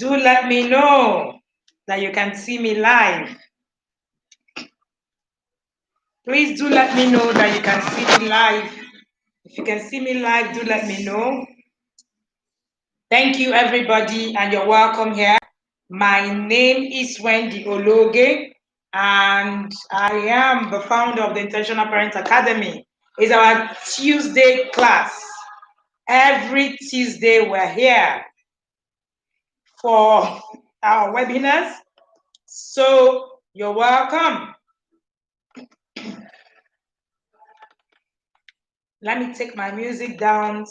do let me know that you can see me live. Please do let me know that you can see me live. If you can see me live, do let me know. Thank you, everybody, and you're welcome here. My name is Wendy Ologe, and I am the founder of the Intentional Parent Academy. It's our Tuesday class. Every Tuesday, we're here for our webinars. So you're welcome. Let me take my music down.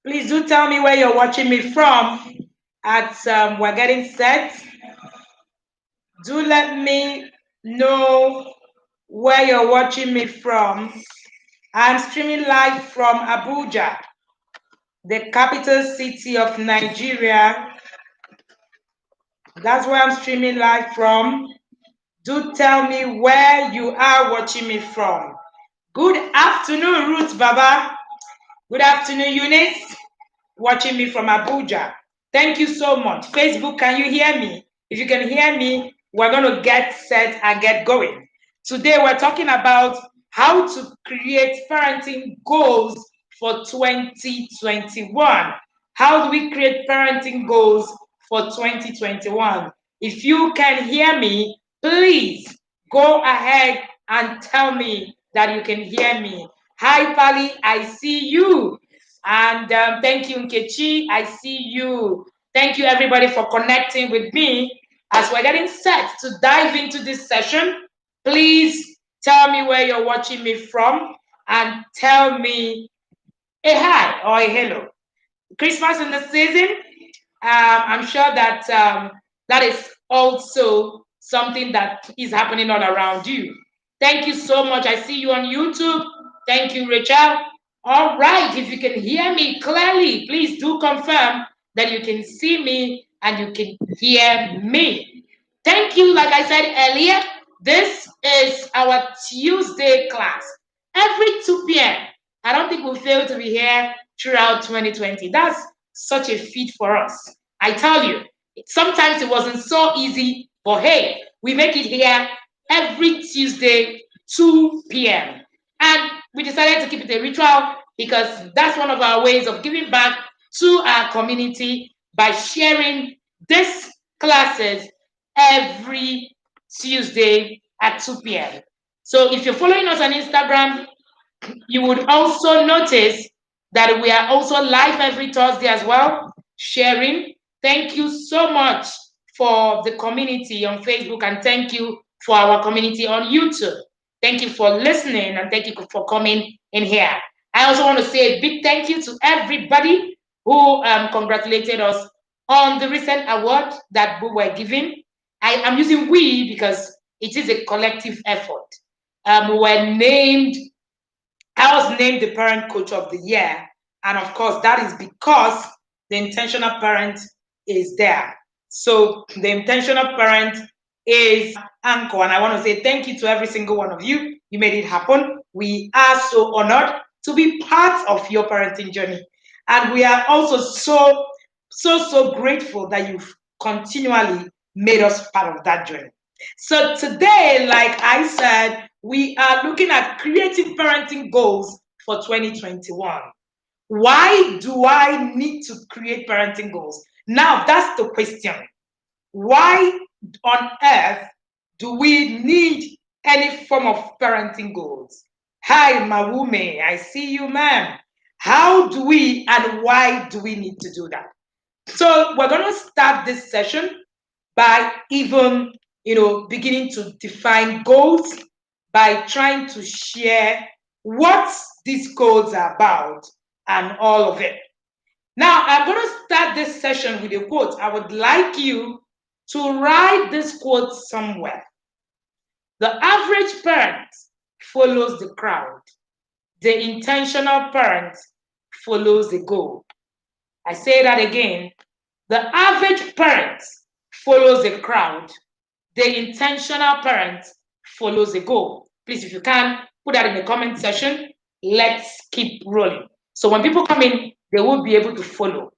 Please do tell me where you're watching me from. We're getting set. Do let me know where you're watching me from. I'm streaming live from Abuja, the capital city of Nigeria. That's where I'm streaming live from. Do tell me where you are watching me from. Good afternoon, Ruth Baba. Good afternoon, Eunice. Watching me from Abuja. Thank you so much. Facebook, can you hear me? If you can hear me, we're going to get set and get going. Today, we're talking about how to create parenting goals for 2021. How do we create parenting goals for 2021? If you can hear me, please go ahead and tell me that you can hear me. Hi, Pali, I see you. And thank you, Nkechi. I see you. Thank you, everybody, for connecting with me. As we're getting set to dive into this session, please tell me where you're watching me from and tell me a hi or a hello. Christmas in the season, I'm sure that that is also something that is happening all around you. Thank you so much. I see you on YouTube. Thank you, Rachel. All right, if you can hear me clearly, please do confirm that you can see me and you can hear me. Thank you. Like I said earlier, this is our Tuesday class. Every 2 p.m. I don't think we'll fail to be here throughout 2020. That's such a feat for us. I tell you, sometimes it wasn't so easy, but hey, we make it here every Tuesday, 2 p.m. And we decided to keep it a ritual because that's one of our ways of giving back to our community by sharing these classes every Tuesday at 2 p.m. So if you're following us on Instagram, you would also notice that we are also live every Thursday as well, sharing. Thank you so much for the community on Facebook, and thank you for our community on YouTube. Thank you for listening, and thank you for coming in here. I also want to say a big thank you to everybody who congratulated us on the recent award that we were given. I'm using we because it is a collective effort. We were named I was named the Parent Coach of the Year. And of course, that is because the intentional parent is there. So the intentional parent is anchor. And I want to say thank you to every single one of you. You made it happen. We are so honored to be part of your parenting journey. And we are also so grateful that you've continually made us part of that journey. So today, like I said, we are looking at creating parenting goals for 2021. Why do I need to create parenting goals? Now, that's the question. Why on earth do we need any form of parenting goals? Hi, Mawume, I see you, ma'am. How do we and why do we need to do that? So we're going to start this session by even, beginning to define goals by trying to share what these goals are about and all of it. Now, I'm going to start this session with a quote. I would like you to write this quote somewhere. The average parent follows the crowd. The intentional parent follows the goal. I say that again. The average parent follows the crowd. The intentional parent follows the goal. Please, if you can, put that in the comment section. Let's keep rolling. So when people come in, they will be able to follow.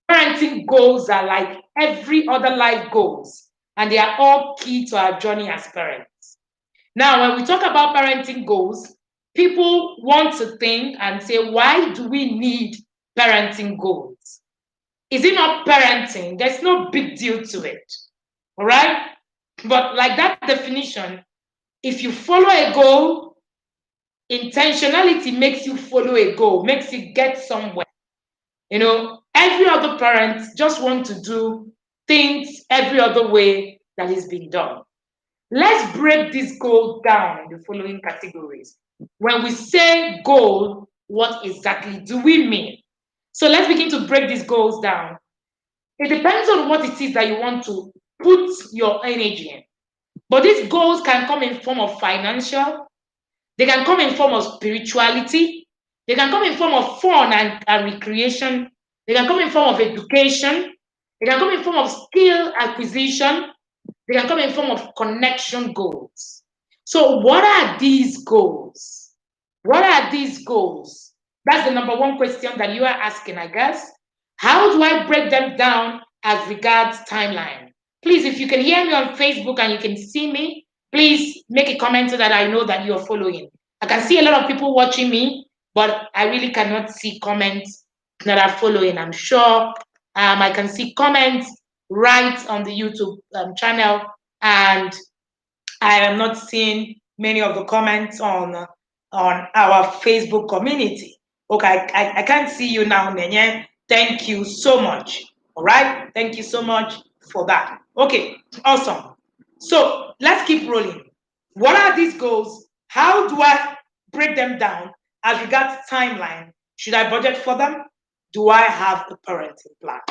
Parenting goals are like every other life goals, and they are all key to our journey as parents. Now, when we talk about parenting goals, people want to think and say, why do we need parenting goals? Is it not parenting? There's no big deal to it. All right? But like that definition, if you follow a goal, intentionality makes you follow a goal, makes you get somewhere. Every other parent just want to do things every other way that is being done. Let's break this goal down in the following categories. When we say goal, what exactly do we mean? So let's begin to break these goals down. It depends on what it is that you want to put your energy in. But these goals can come in form of financial, they can come in form of spirituality, they can come in form of fun and recreation, they can come in form of education, they can come in form of skill acquisition, they can come in form of connection goals. So what are these goals? What are these goals? That's the number one question that you are asking, I guess. How do I break them down as regards timeline? Please, if you can hear me on Facebook and you can see me, please make a comment so that I know that you're following. I can see a lot of people watching me, but I really cannot see comments that are following. I'm sure I can see comments right on the YouTube channel, and I am not seeing many of the comments on our Facebook community. Okay, I can't see you now, Nenye. Thank you so much. All right, thank you so much for that. Okay, awesome. So let's keep rolling. What are these goals? How do I break them down as regards timeline? Should I budget for them? Do I have a parenting plan?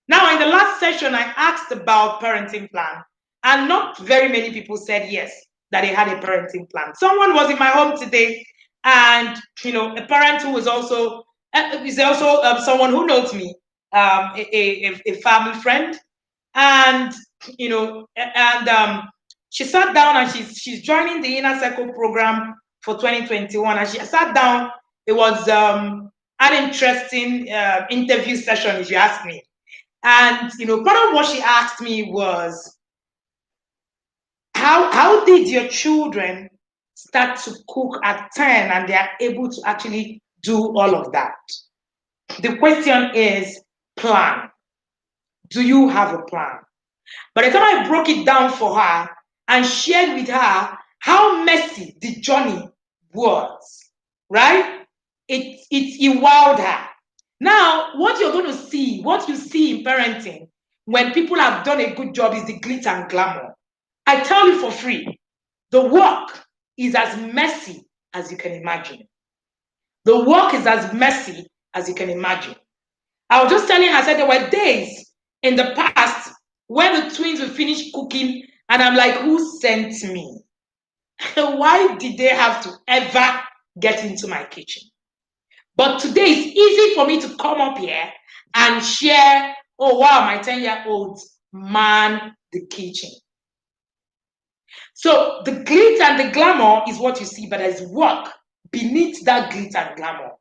Now, in the last session, I asked about parenting plan, and not very many people said yes, that they had a parenting plan. Someone was in my home today, and a parent who was also is also someone who knows me, a family friend, and she sat down and she's joining the Inner Circle program for 2021, and she sat down. It was an interesting interview session, if you ask me. And part of what she asked me was, how did your children start to cook at 10 and they are able to actually do all of that? The question is plan. Do you have a plan? By the time I broke it down for her and shared with her how messy the journey was, right? It wowed her. Now, what you're going to see, what you see in parenting when people have done a good job is the glitz and glamour. I tell you for free, the work is as messy as you can imagine. The work is as messy as you can imagine. I was just telling her, I said there were days in the past when the twins would finish cooking, and I'm like, who sent me? Why did they have to ever get into my kitchen? But today it's easy for me to come up here and share, oh wow, my 10-year-old man the kitchen. So the glitz and the glamour is what you see, but there's work beneath that glitz and glamour.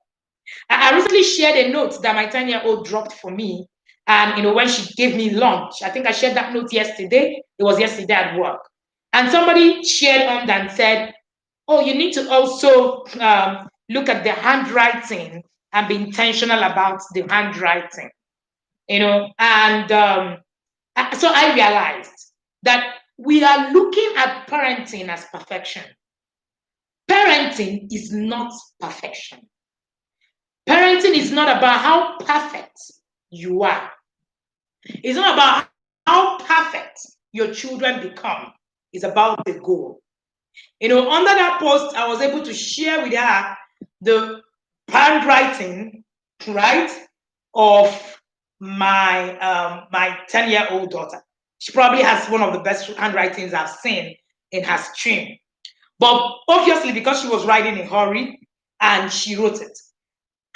I recently shared a note that my 10-year-old dropped for me. And when she gave me lunch, I think I shared that note yesterday. It was yesterday at work. And somebody shared on and said, oh, you need to also look at the handwriting and be intentional about the handwriting. And so I realized that we are looking at parenting as perfection. Parenting is not perfection. Parenting is not about how perfect you are. It's not about how perfect your children become. It's about the goal. Under that post, I was able to share with her the handwriting, right, of my 10-year-old daughter. She probably has one of the best handwritings I've seen in her stream. But obviously, because she was writing in a hurry and she wrote it,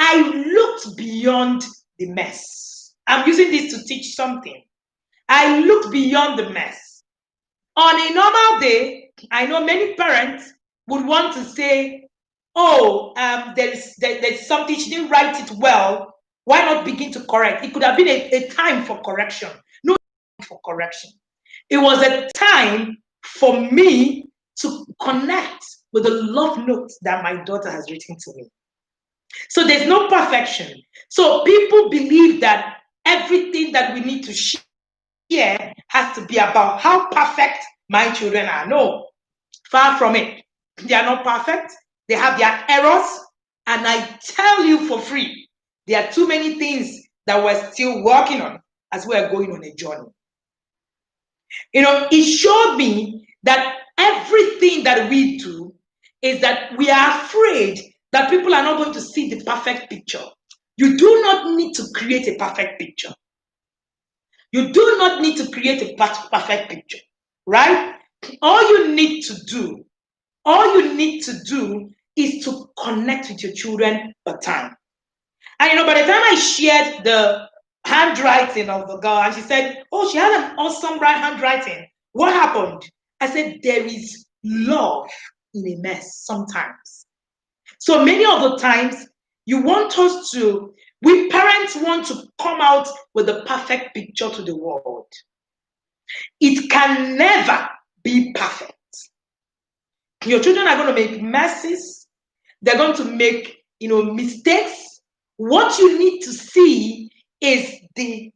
I looked beyond the mess. I'm using this to teach something. I looked beyond the mess. On a normal day, I know many parents would want to say, oh, there's something, she didn't write it well. Why not begin to correct? It could have been a time for correction. No time for correction. It was a time for me to connect with the love notes that my daughter has written to me. So there's no perfection. So people believe that everything that we need to share has to be about how perfect my children are. No, far from it. They are not perfect. They have their errors. And I tell you for free, there are too many things that we're still working on as we are going on a journey. It showed me that everything that we do is that we are afraid that people are not going to see the perfect picture. You do not need to create a perfect picture. You do not need to create a perfect picture, right? All you need to do is to connect with your children per time. And by the time I shared the handwriting of the girl, and she said, oh, she has an awesome handwriting. What happened? I said, there is love in a mess sometimes. So many of the times, we parents want to come out with a perfect picture to the world. It can never be perfect. Your children are going to make messes. They're going to make, mistakes. What you need to see is the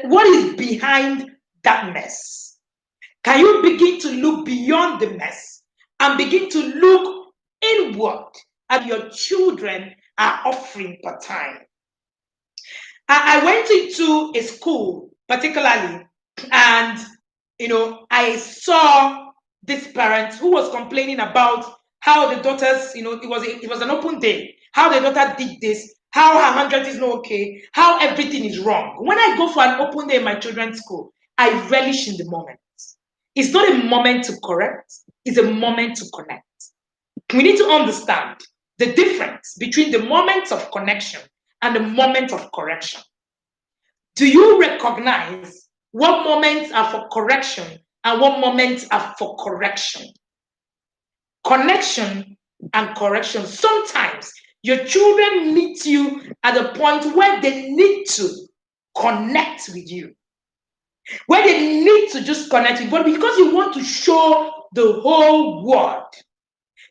what is behind that mess. Can you begin to look beyond the mess and begin to look inward at your children are offering per time? I went into a school particularly, and I saw this parent who was complaining about how the daughters, it was an open day, how the daughter did this, how her handwriting is not okay, how everything is wrong. When I go for an open day in my children's school, I relish in the moment. It's not a moment to correct, it's a moment to connect. We need to understand the difference between the moments of connection and the moment of correction. Do you recognize what moments are for correction and what moments are for correction? Connection and correction. Sometimes your children meet you at a point where they need to connect with you, where they need to just connect with you, but because you want to show the whole world,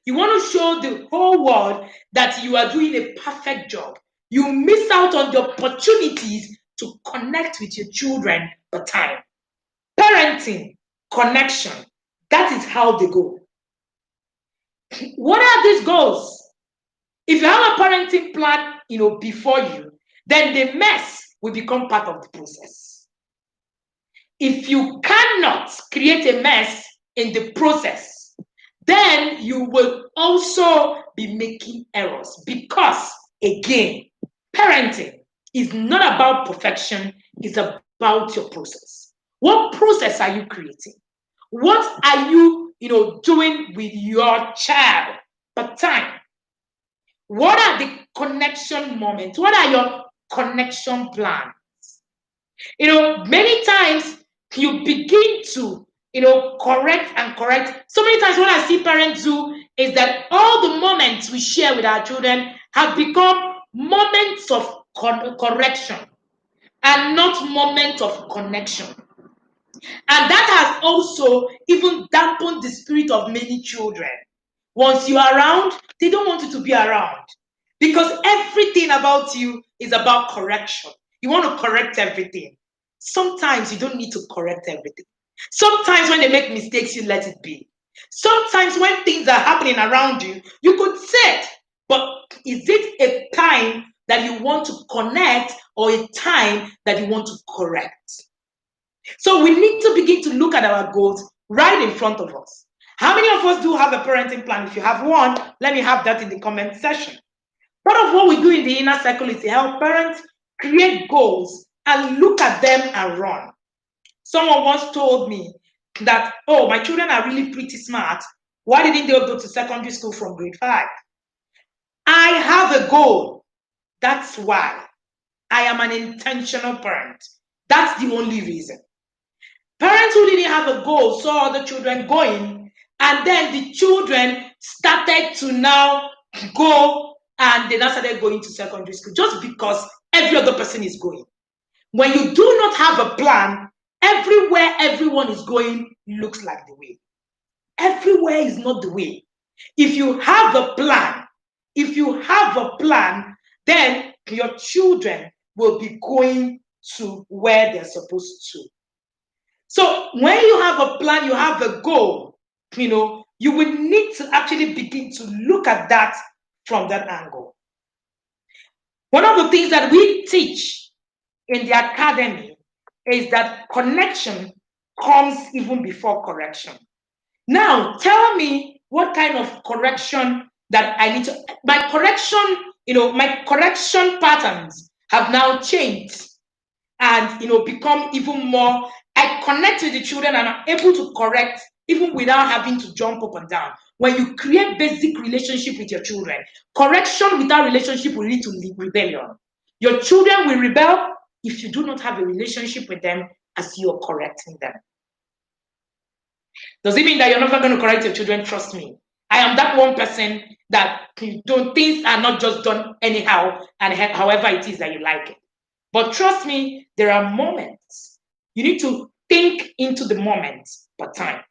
you want to show the whole world that you are doing a perfect job, you miss out on the opportunities to connect with your children per time. Parenting, connection, that is how they go. What are these goals? If you have a parenting plan, before you, then the mess will become part of the process. If you cannot create a mess in the process, then you will also be making errors because, again, parenting is not about perfection, it's about your process. What process are you creating? What are you, doing with your child per time? What are the connection moments? What are your connection plans? Many times you begin to, correct and correct. So many times what I see parents do is that all the moments we share with our children have become moments of correction and not moments of connection. And that has also even dampened the spirit of many children. Once you are around, they don't want you to be around because everything about you is about correction. You want to correct everything. Sometimes you don't need to correct everything. Sometimes when they make mistakes, you let it be. Sometimes when things are happening around you, you could say it, but is it a time that you want to connect or a time that you want to correct? So we need to begin to look at our goals right in front of us. How many of us do have a parenting plan? If you have one, let me have that in the comment section. Part of what we do in the inner circle is to help parents create goals and look at them and run. Someone once told me that, oh, my children are really pretty smart. Why didn't they go to secondary school from grade 5? I have a goal. That's why. I am an intentional parent. That's the only reason. Parents who didn't have a goal saw other children going, and then the children started to now go, and they now started going to secondary school just because every other person is going. When you do not have a plan, everywhere everyone is going looks like the way. Everywhere is not the way. If you have a plan, then your children will be going to where they're supposed to. So when you have a plan, you have a goal, you will need to actually begin to look at that from that angle. One of the things that we teach in the academy is that connection comes even before correction. Now, tell me what kind of correction that I need to. My correction patterns have now changed and become even more. I connect with the children and I'm able to correct even without having to jump up and down. When you create basic relationship with your children, correction without relationship will lead to rebellion. Your children will rebel if you do not have a relationship with them as you are correcting them. Does it mean that you're never going to correct your children? Trust me. I am that one person that things are not just done anyhow and however it is that you like it. But trust me, there are moments. You need to think into the moment per time.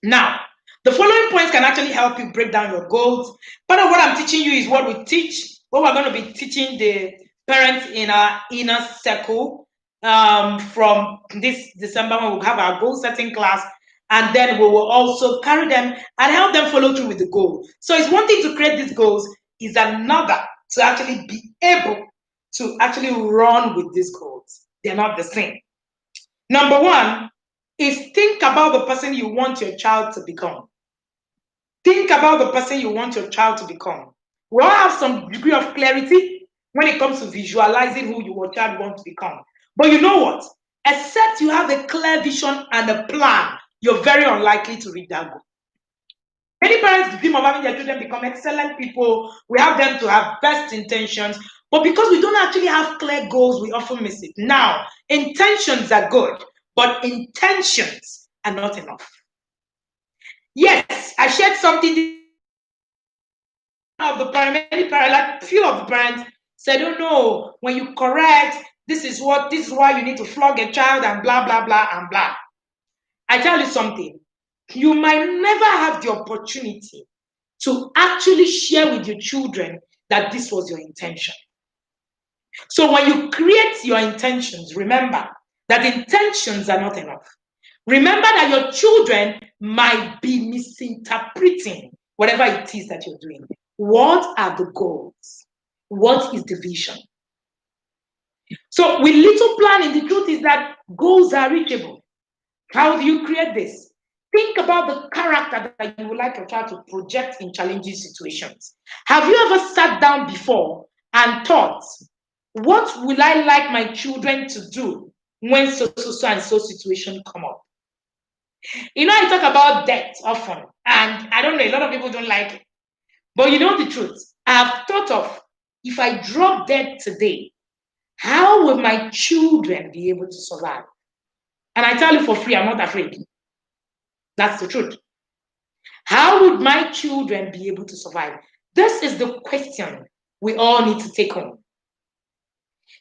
Now, the following points can actually help you break down your goals. Part of what I'm teaching you is what we teach, what we're going to be teaching the parents in our inner circle from this December when we'll have our goal setting class. And then we will also carry them and help them follow through with the goal. So it's one thing to create these goals, is another to actually be able to actually run with these goals. They're not the same. Number one is think about the person you want your child to become. Think about the person you want your child to become. We all have some degree of clarity when it comes to visualizing who your child wants to become. But you know what? Except you have a clear vision and a plan, you're very unlikely to reach that goal. Many parents dream of having their children become excellent people. We have them to have best intentions. But because we don't actually have clear goals, we often miss it. Now, intentions are good, but intentions are not enough. Yes, I shared something of the parent, like few of the parents said, oh no, when you correct, this is why you need to flog a child and blah, blah, blah, and blah. I tell you something, you might never have the opportunity to actually share with your children that this was your intention. So when you create your intentions, remember that intentions are not enough. Remember that your children might be misinterpreting whatever it is that you're doing. What are the goals? What is the vision? So with little planning, the truth is that goals are reachable. How do you create this? Think about the character that you would like your child to project in challenging situations. Have you ever sat down before and thought, what will I like my children to do when so and so situation come up? I talk about debt often, and I don't know, a lot of people don't like it. But you know the truth. I've thought of, if I drop debt today, how will my children be able to survive? And I tell you for free, I'm not afraid. That's the truth. How would my children be able to survive? This is the question we all need to take home.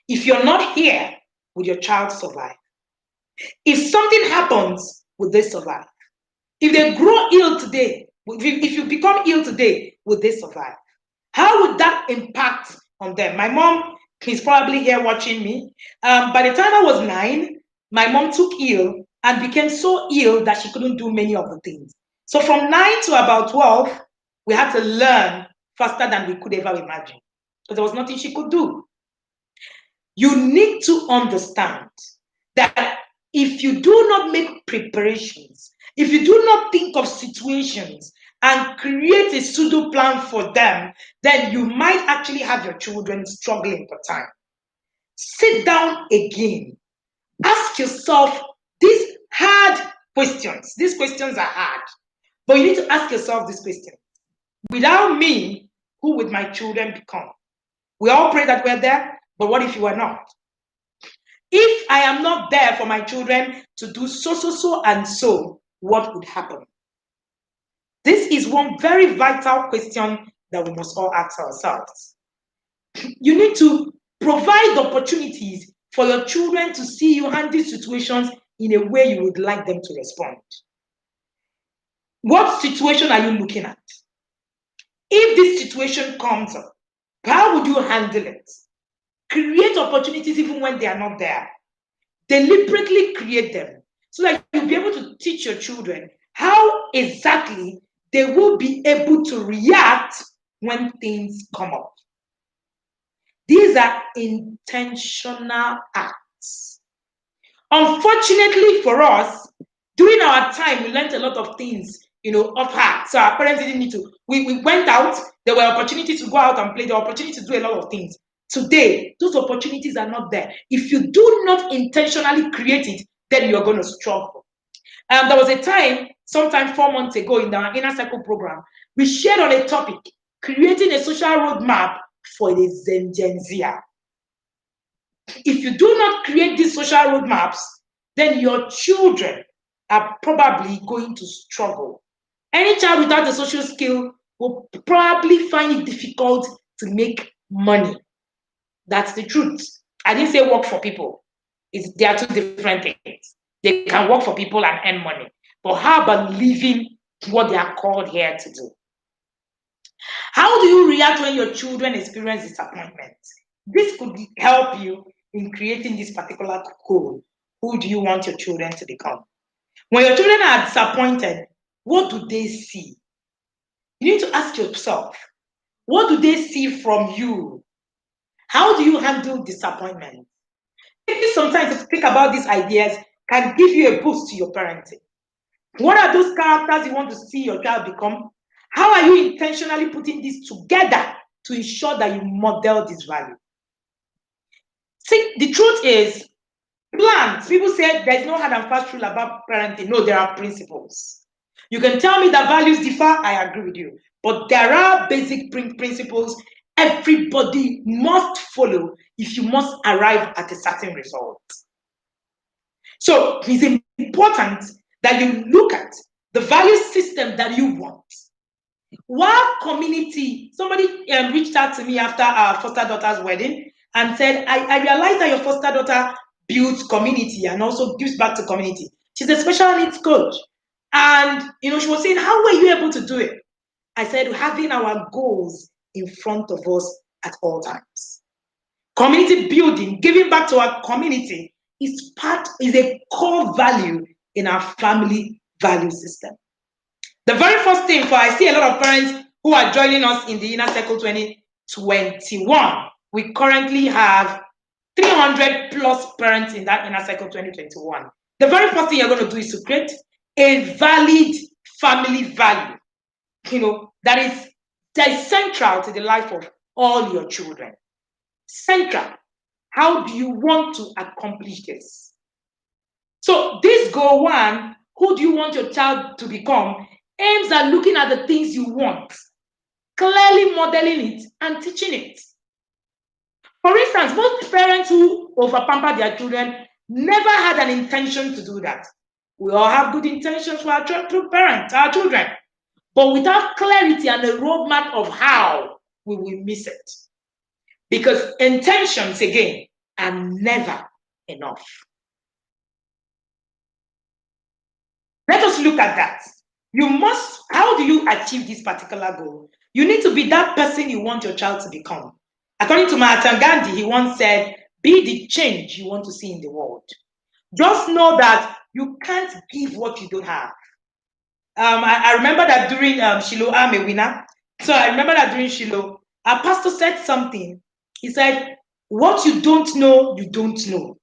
If you're not here, will your child survive? If something happens, will they survive? If they grow ill today, if you become ill today, will they survive? How would that impact on them? My mom is probably here watching me. By the time I was 9, my mom took ill and became so ill that she couldn't do many of the things. So from 9 to about 12, we had to learn faster than we could ever imagine, because there was nothing she could do. You need to understand that if you do not make preparations, if you do not think of situations and create a pseudo plan for them, then you might actually have your children struggling for time. Sit down again. Ask yourself these hard questions. These questions are hard, but you need to ask yourself this question. Without me, who would my children become? We all pray that we're there, but what if you are not? If I am not there for my children to do so, and so, what would happen? This is one very vital question that we must all ask ourselves. You need to provide opportunities for your children to see you handle situations in a way you would like them to respond. What situation are you looking at? If this situation comes up, how would you handle it? Create opportunities even when they are not there. Deliberately create them so that you'll be able to teach your children how exactly they will be able to react when things come up. These are intentional acts. Unfortunately for us, during our time, we learned a lot of things, off heart. So our parents didn't need to. We went out. There were opportunities to go out and play. There were opportunities to do a lot of things. Today, those opportunities are not there. If you do not intentionally create it, then you're going to struggle. There was a time, sometime 4 months ago in our Inner Circle program, we shared on a topic, creating a social roadmap for the Gen Z. If you do not create these social roadmaps, then your children are probably going to struggle. Any child without a social skill will probably find it difficult to make money. That's the truth. I didn't say work for people. They are two different things. They can work for people and earn money. But how about living what they are called here to do? How do you react when your children experience disappointment? This could help you in creating this particular goal. Who do you want your children to become? When your children are disappointed, what do they see? You need to ask yourself, what do they see from you? How do you handle disappointment? Taking some time to think about these ideas can give you a boost to your parenting. What are those characters you want to see your child become? How are you intentionally putting this together to ensure that you model this value? See, the truth is, plans. People say there's no hard and fast rule about parenting. No, there are principles. You can tell me that values differ. I agree with you. But there are basic principles everybody must follow if you must arrive at a certain result. So it's important that you look at the value system that you want. What community, somebody reached out to me after our foster daughter's wedding and said, I realized that your foster daughter builds community and also gives back to community. She's a special needs coach. And, she was saying, how were you able to do it? I said, having our goals in front of us at all times. Community building, giving back to our community is a core value in our family value system. The very first thing, for I see a lot of parents who are joining us in the Inner Circle 2021. We currently have 300 plus parents in that Inner Circle 2021. The very first thing you're going to do is to create a valid family value, that is central to the life of all your children. Central. How do you want to accomplish this? So this goal one, who do you want your child to become, aims at looking at the things you want, clearly modeling it and teaching it. For instance, most parents who overpamper their children never had an intention to do that. We all have good intentions for our children, but without clarity and a roadmap of how, we will miss it. Because intentions, again, are never enough. Let us look at that. How do you achieve this particular goal? You need to be that person you want your child to become. According to Mahatma Gandhi, he once said, be the change you want to see in the world. Just know that you can't give what you don't have. I remember that during Shiloh, I'm a winner. So I remember that during Shiloh, our pastor said something. He said, what you don't know, you don't know.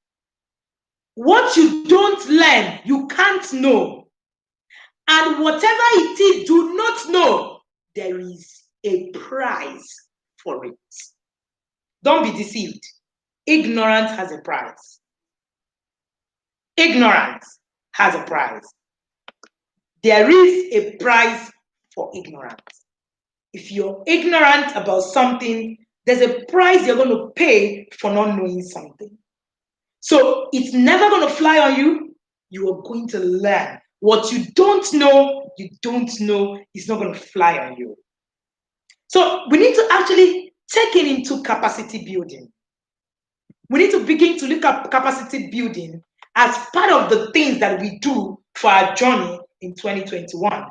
What you don't learn, you can't know. And whatever it is, do not know, there is a price for it. Don't be deceived. Ignorance has a price. Ignorance has a price. There is a price for ignorance. If you're ignorant about something, there's a price you're going to pay for not knowing something. So it's never going to fly on you. You are going to learn. What you don't know is not going to fly on you. So we need to actually take it into capacity building. We need to begin to look at capacity building as part of the things that we do for our journey in 2021.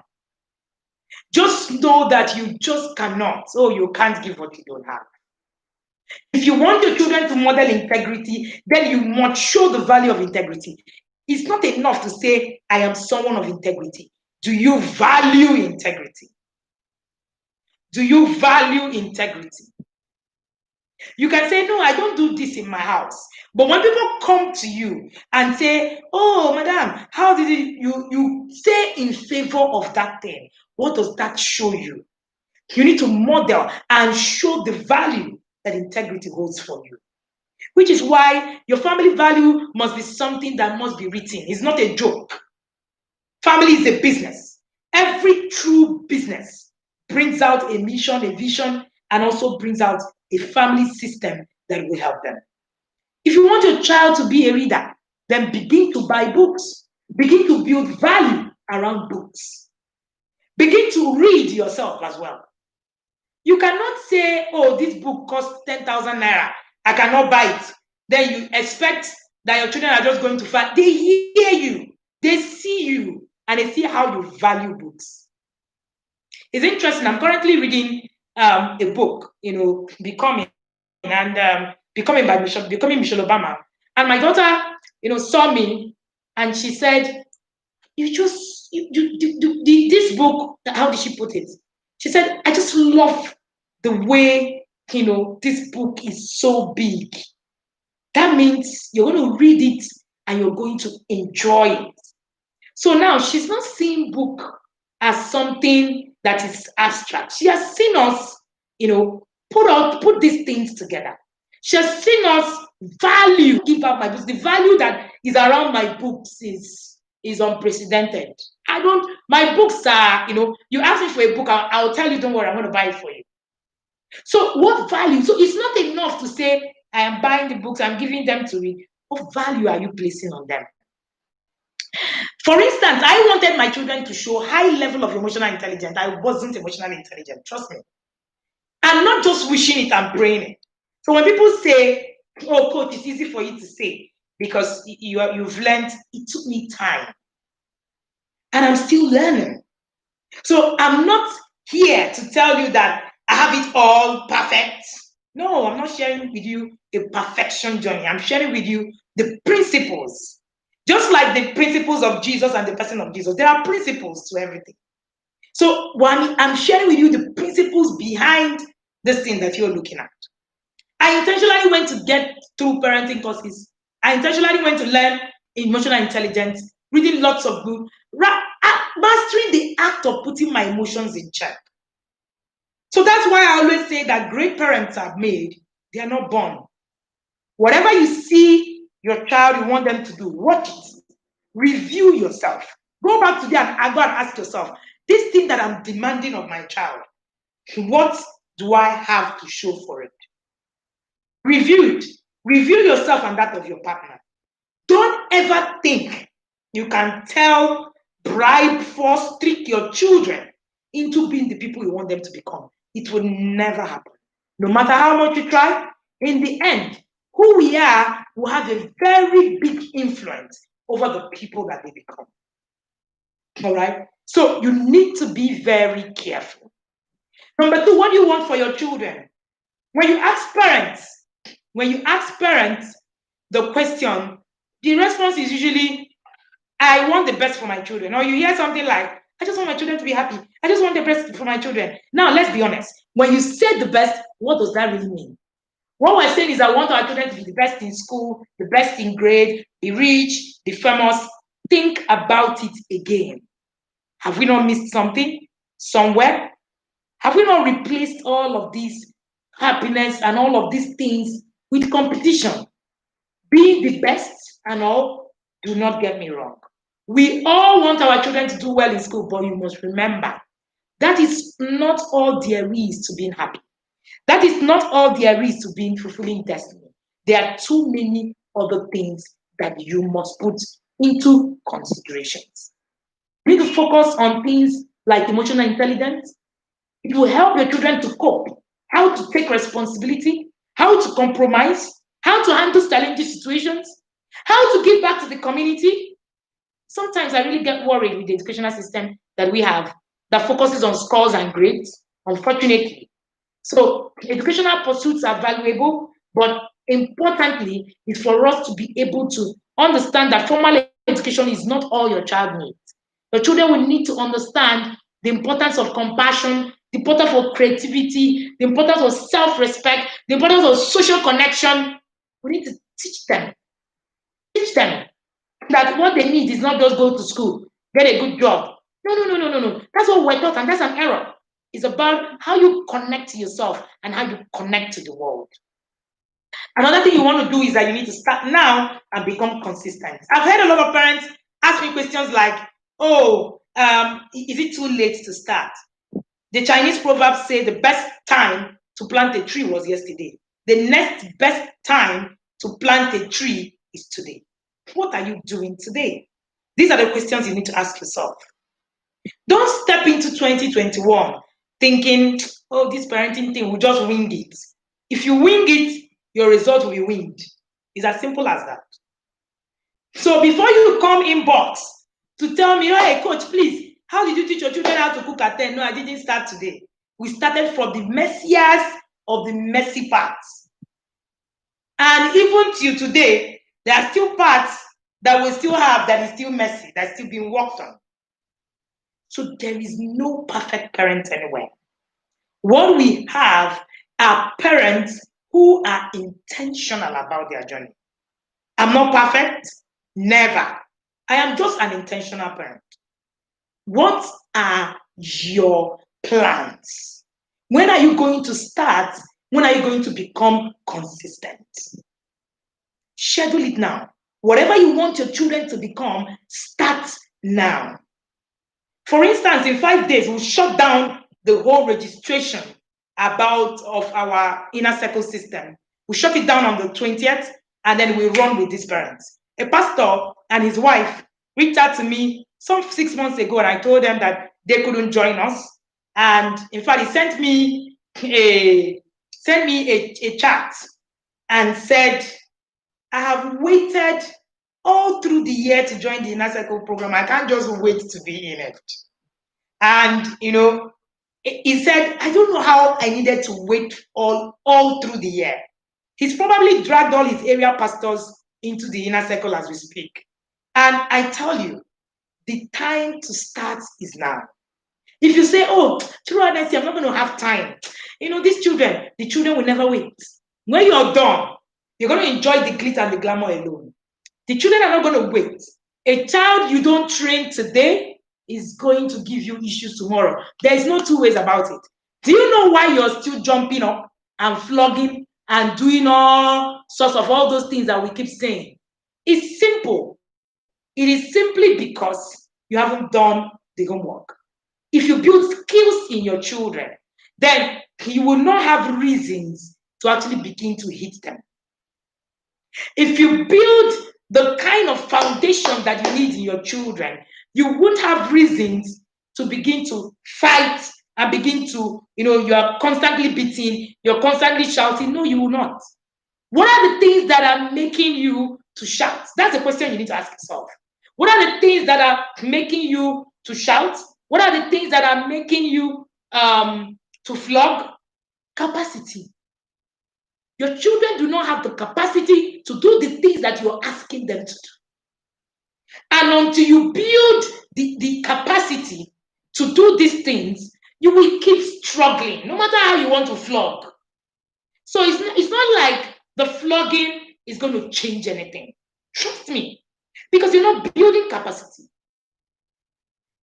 Just know that you just cannot, you can't give what you don't have. If you want your children to model integrity, then you must show the value of integrity. It's not enough to say, I am someone of integrity. Do you value integrity? Do you value integrity? You can say, no, I don't do this in my house. But when people come to you and say, oh, madam, how did you say in favor of that thing? What does that show you? You need to model and show the value that integrity holds for you. Which is why your family value must be something that must be written. It's not a joke. Family is a business. Every true business brings out a mission, a vision, and also brings out a family system that will help them. If you want your child to be a reader, then begin to buy books. Begin to build value around books. Begin to read yourself as well. You cannot say, oh, this book costs 10,000 naira. I cannot buy it. Then you expect that your children are just going to fight. They hear you. They see you. And they see how you value books. It's interesting. I'm currently reading a book, Becoming, and Becoming Michelle Obama. And my daughter, saw me and she said, this book, how did she put it? She said, I just love the way, this book is so big. That means you're going to read it and you're going to enjoy it. So now she's not seeing book as something that is abstract. She has seen us, put these things together. She has seen us give out my books. The value that is around my books is unprecedented. My books are, you ask me for a book, I'll tell you, don't worry, I'm going to buy it for you. So what value? So it's not enough to say, I am buying the books, I'm giving them to read. What value are you placing on them? For instance, I wanted my children to show high level of emotional intelligence. I wasn't emotionally intelligent, trust me. I'm not just wishing it and praying it. So when people say, oh, coach, it's easy for you to say because you've learned, it took me time. And I'm still learning. So I'm not here to tell you that I have it all perfect. No, I'm not sharing with you a perfection journey. I'm sharing with you the principles. Just like the principles of Jesus and the person of Jesus, there are principles to everything. So when I'm sharing with you the principles behind this thing that you're looking at. I intentionally went to get through parenting courses. I intentionally went to learn emotional intelligence, reading lots of books, mastering the act of putting my emotions in check. So that's why I always say that great parents are made, they are not born. Whatever you see your child, you want them to do, watch it. Review yourself. Go back to them and go and ask yourself, this thing that I'm demanding of my child, what do I have to show for it? Review it. Review yourself and that of your partner. Don't ever think you can bribe, force, trick your children into being the people you want them to become. It will never happen. No matter how much you try, in the end, who we are will have a very big influence over the people that they become. All right? So you need to be very careful. Number two, what do you want for your children? When you ask parents the question, the response is usually, I want the best for my children. Or you hear something like, I just want my children to be happy. I just want the best for my children. Now, let's be honest. When you say the best, what does that really mean? What we're saying is I want our children to be the best in school, the best in grade, be rich, be famous. Think about it again. Have we not missed something somewhere? Have we not replaced all of this happiness and all of these things with competition? Being the best and all, do not get me wrong. We all want our children to do well in school, but you must remember, that is not all there is to being happy. That is not all there is to being fulfilling destiny. There are too many other things that you must put into considerations. You need to focus on things like emotional intelligence. It will help your children to cope, how to take responsibility, how to compromise, how to handle challenging situations, how to give back to the community. Sometimes I really get worried with the educational system that we have that focuses on scores and grades, unfortunately. So educational pursuits are valuable, but importantly, is for us to be able to understand that formal education is not all your child needs. Your children will need to understand the importance of compassion, the importance of creativity, the importance of self-respect, the importance of social connection. We need to teach them that what they need is not just go to school, get a good job. No, no, no, no, no, no. That's what we're taught, and that's an error. It's about how you connect to yourself and how you connect to the world. Another thing you want to do is that you need to start now and become consistent. I've heard a lot of parents ask me questions like, oh, is it too late to start? The Chinese proverbs say the best time to plant a tree was yesterday. The next best time to plant a tree is today. What are you doing today? These are the questions you need to ask yourself. Don't step into 2021 thinking, oh, this parenting thing will just wing it. If you wing it, your result will be winged. It's as simple as that. So before you come inbox to tell me, hey, coach, please, how did you teach your children how to cook at 10? No, I didn't start today. We started from the messiest of the messy parts. And even till today, there are still parts that we still have that is still messy, that's still being worked on. So there is no perfect parent anywhere. What we have are parents who are intentional about their journey. I'm not perfect, never. I am just an intentional parent. What are your plans? When are you going to start? When are you going to become consistent? Schedule it now. Whatever you want your children to become, start now. For instance, in 5 days, we'll shut down the whole registration of our inner circle system. We shut it down on the 20th, and then we run with these parents. A pastor and his wife reached out to me some 6 months ago, and I told them that they couldn't join us. And in fact, he sent me a chat and said, I have waited all through the year to join the inner circle program. I can't just wait to be in it. And he said, I don't know how I needed to wait all through the year. He's probably dragged all his area pastors into the inner circle as we speak. And I tell you, the time to start is now. If you say, oh, true honesty, I'm not going to have time. These children, the children will never wait. When you're done, you're going to enjoy the glitter and the glamour alone. The children are not going to wait. A child you don't train today is going to give you issues tomorrow. There is no two ways about it. Do you know why you're still jumping up and flogging and doing all sorts of all those things that we keep saying? It's simple. It is simply because you haven't done the homework. If you build skills in your children, then you will not have reasons to actually begin to hit them. If you build the kind of foundation that you need in your children, you won't have reasons to begin to fight and begin to, you are constantly beating, you're constantly shouting. No, you will not. What are the things that are making you to shout? That's the question you need to ask yourself. What are the things that are making you to shout? What are the things that are making you to flog? Capacity. Your children do not have the capacity to do the things that you're asking them to do. And until you build the capacity to do these things, you will keep struggling, no matter how you want to flog. So it's not like the flogging is going to change anything. Trust me, because you're not building capacity.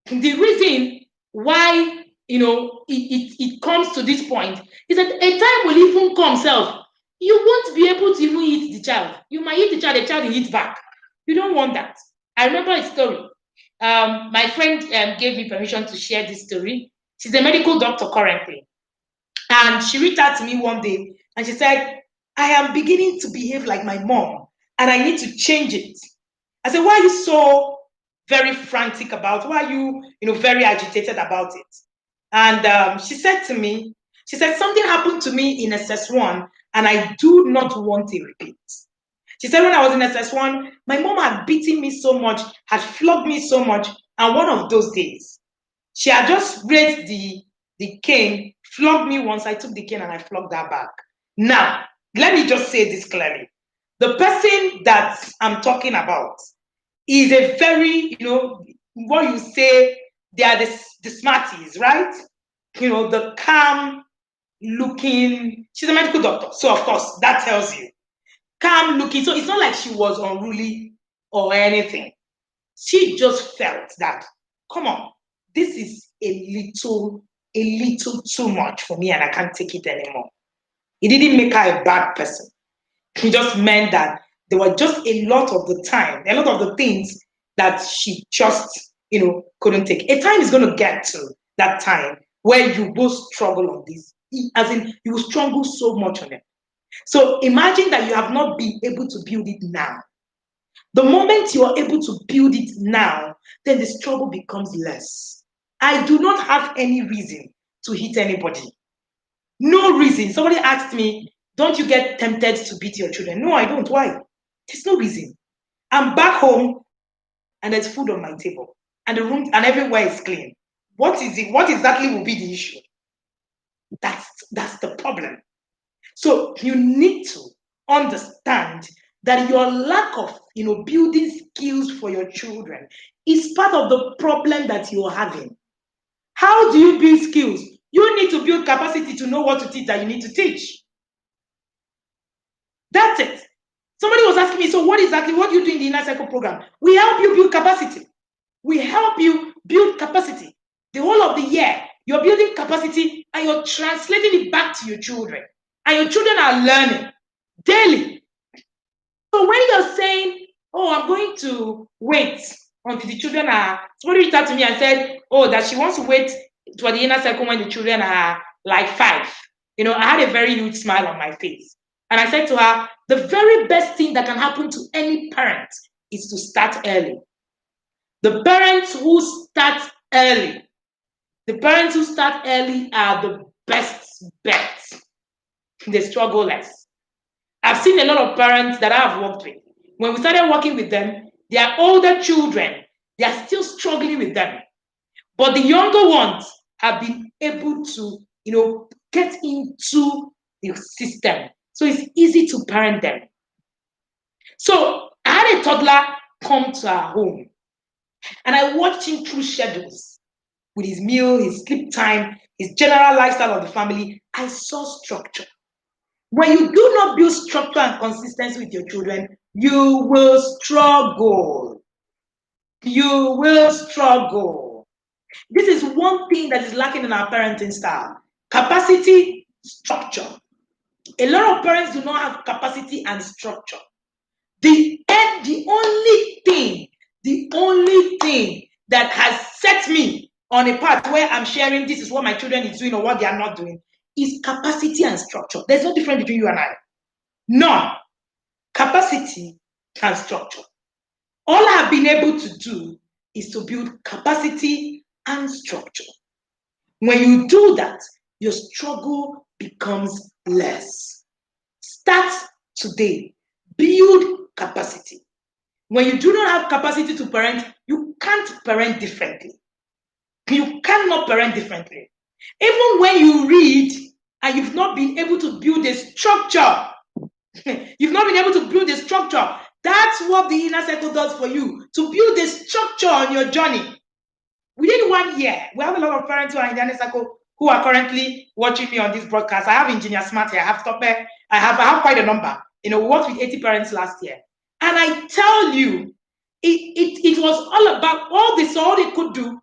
The reason why it comes to this point is that a time will even come self. You won't be able to even hit the child. You might hit the child will hit back. You don't want that. I remember a story. My friend gave me permission to share this story. She's a medical doctor currently. And she reached out to me one day and she said, I am beginning to behave like my mom and I need to change it. I said, why are you so very frantic about? Why are you, very agitated about it? And she said to me, she said, something happened to me in SS1 and I do not want a repeat. She said, when I was in SS1, my mom had beaten me so much, had flogged me so much. And one of those days, she had just raised the cane, flogged me once. I took the cane and I flogged her back. Now, let me just say this clearly. The person that I'm talking about is a very, what you say, they are the smarties, right? The calm looking, she's a medical doctor. So, of course, that tells you. Calm looking. So, it's not like she was unruly or anything. She just felt that, come on, this is a little too much for me and I can't take it anymore. It didn't make her a bad person. It just meant that there were just a lot of the things that she just, couldn't take. A time is going to get to that time where you both struggle on this, as in you will struggle so much on it. So imagine that you have not been able to build it now. The moment you are able to build it now, then the struggle becomes less. I do not have any reason to hit anybody. No reason. Somebody asked me, don't you get tempted to beat your children? No, I don't. Why? There's no reason. I'm back home and there's food on my table and the room and everywhere is clean. What is it? What exactly will be the issue? That's the problem. So you need to understand that your lack of building skills for your children is part of the problem that you're having. How do you build skills? You need to build capacity to know what to teach that you need to teach. That's it. Somebody was asking me, so what do you do in the Inner Circle program? We help you build capacity. We help you build capacity. The whole of the year, you're building capacity and you're translating it back to your children. And your children are learning daily. So when you're saying, oh, I'm going to wait until the children are, somebody reached out to me and said, oh, that she wants to wait for the Inner Circle when the children are like 5. I had a very huge smile on my face. And I said to her, the very best thing that can happen to any parent is to start early. The parents who start early are the best bets. They struggle less. I've seen a lot of parents that I've worked with. When we started working with them, their older children, they are still struggling with them. But the younger ones have been able to, get into the system. So it's easy to parent them. So I had a toddler come to our home and I watched him through schedules with his meal, his sleep time, his general lifestyle of the family. I saw structure. When you do not build structure and consistency with your children, you will struggle. You will struggle. This is one thing that is lacking in our parenting style. Capacity, structure. A lot of parents do not have capacity and structure. The only thing that has set me on a path where I'm sharing this is what my children is doing or what they are not doing is capacity and structure. There's no difference between you and I. None. Capacity and structure. All I have been able to do is to build capacity and structure. When you do that, your struggle becomes less. Start today. Build capacity. When you do not have capacity to parent, you can't parent differently. You cannot parent differently. Even when you read and you've not been able to build a structure, you've not been able to build a structure. That's what the Inner Circle does for you, to build a structure on your journey. Within 1 year, we have a lot of parents who are in the Inner Circle who are currently watching me on this broadcast. I have Engineer Smart here, I have Topper, I have quite a number. We worked with 80 parents last year. And I tell you, it was all about all they could do,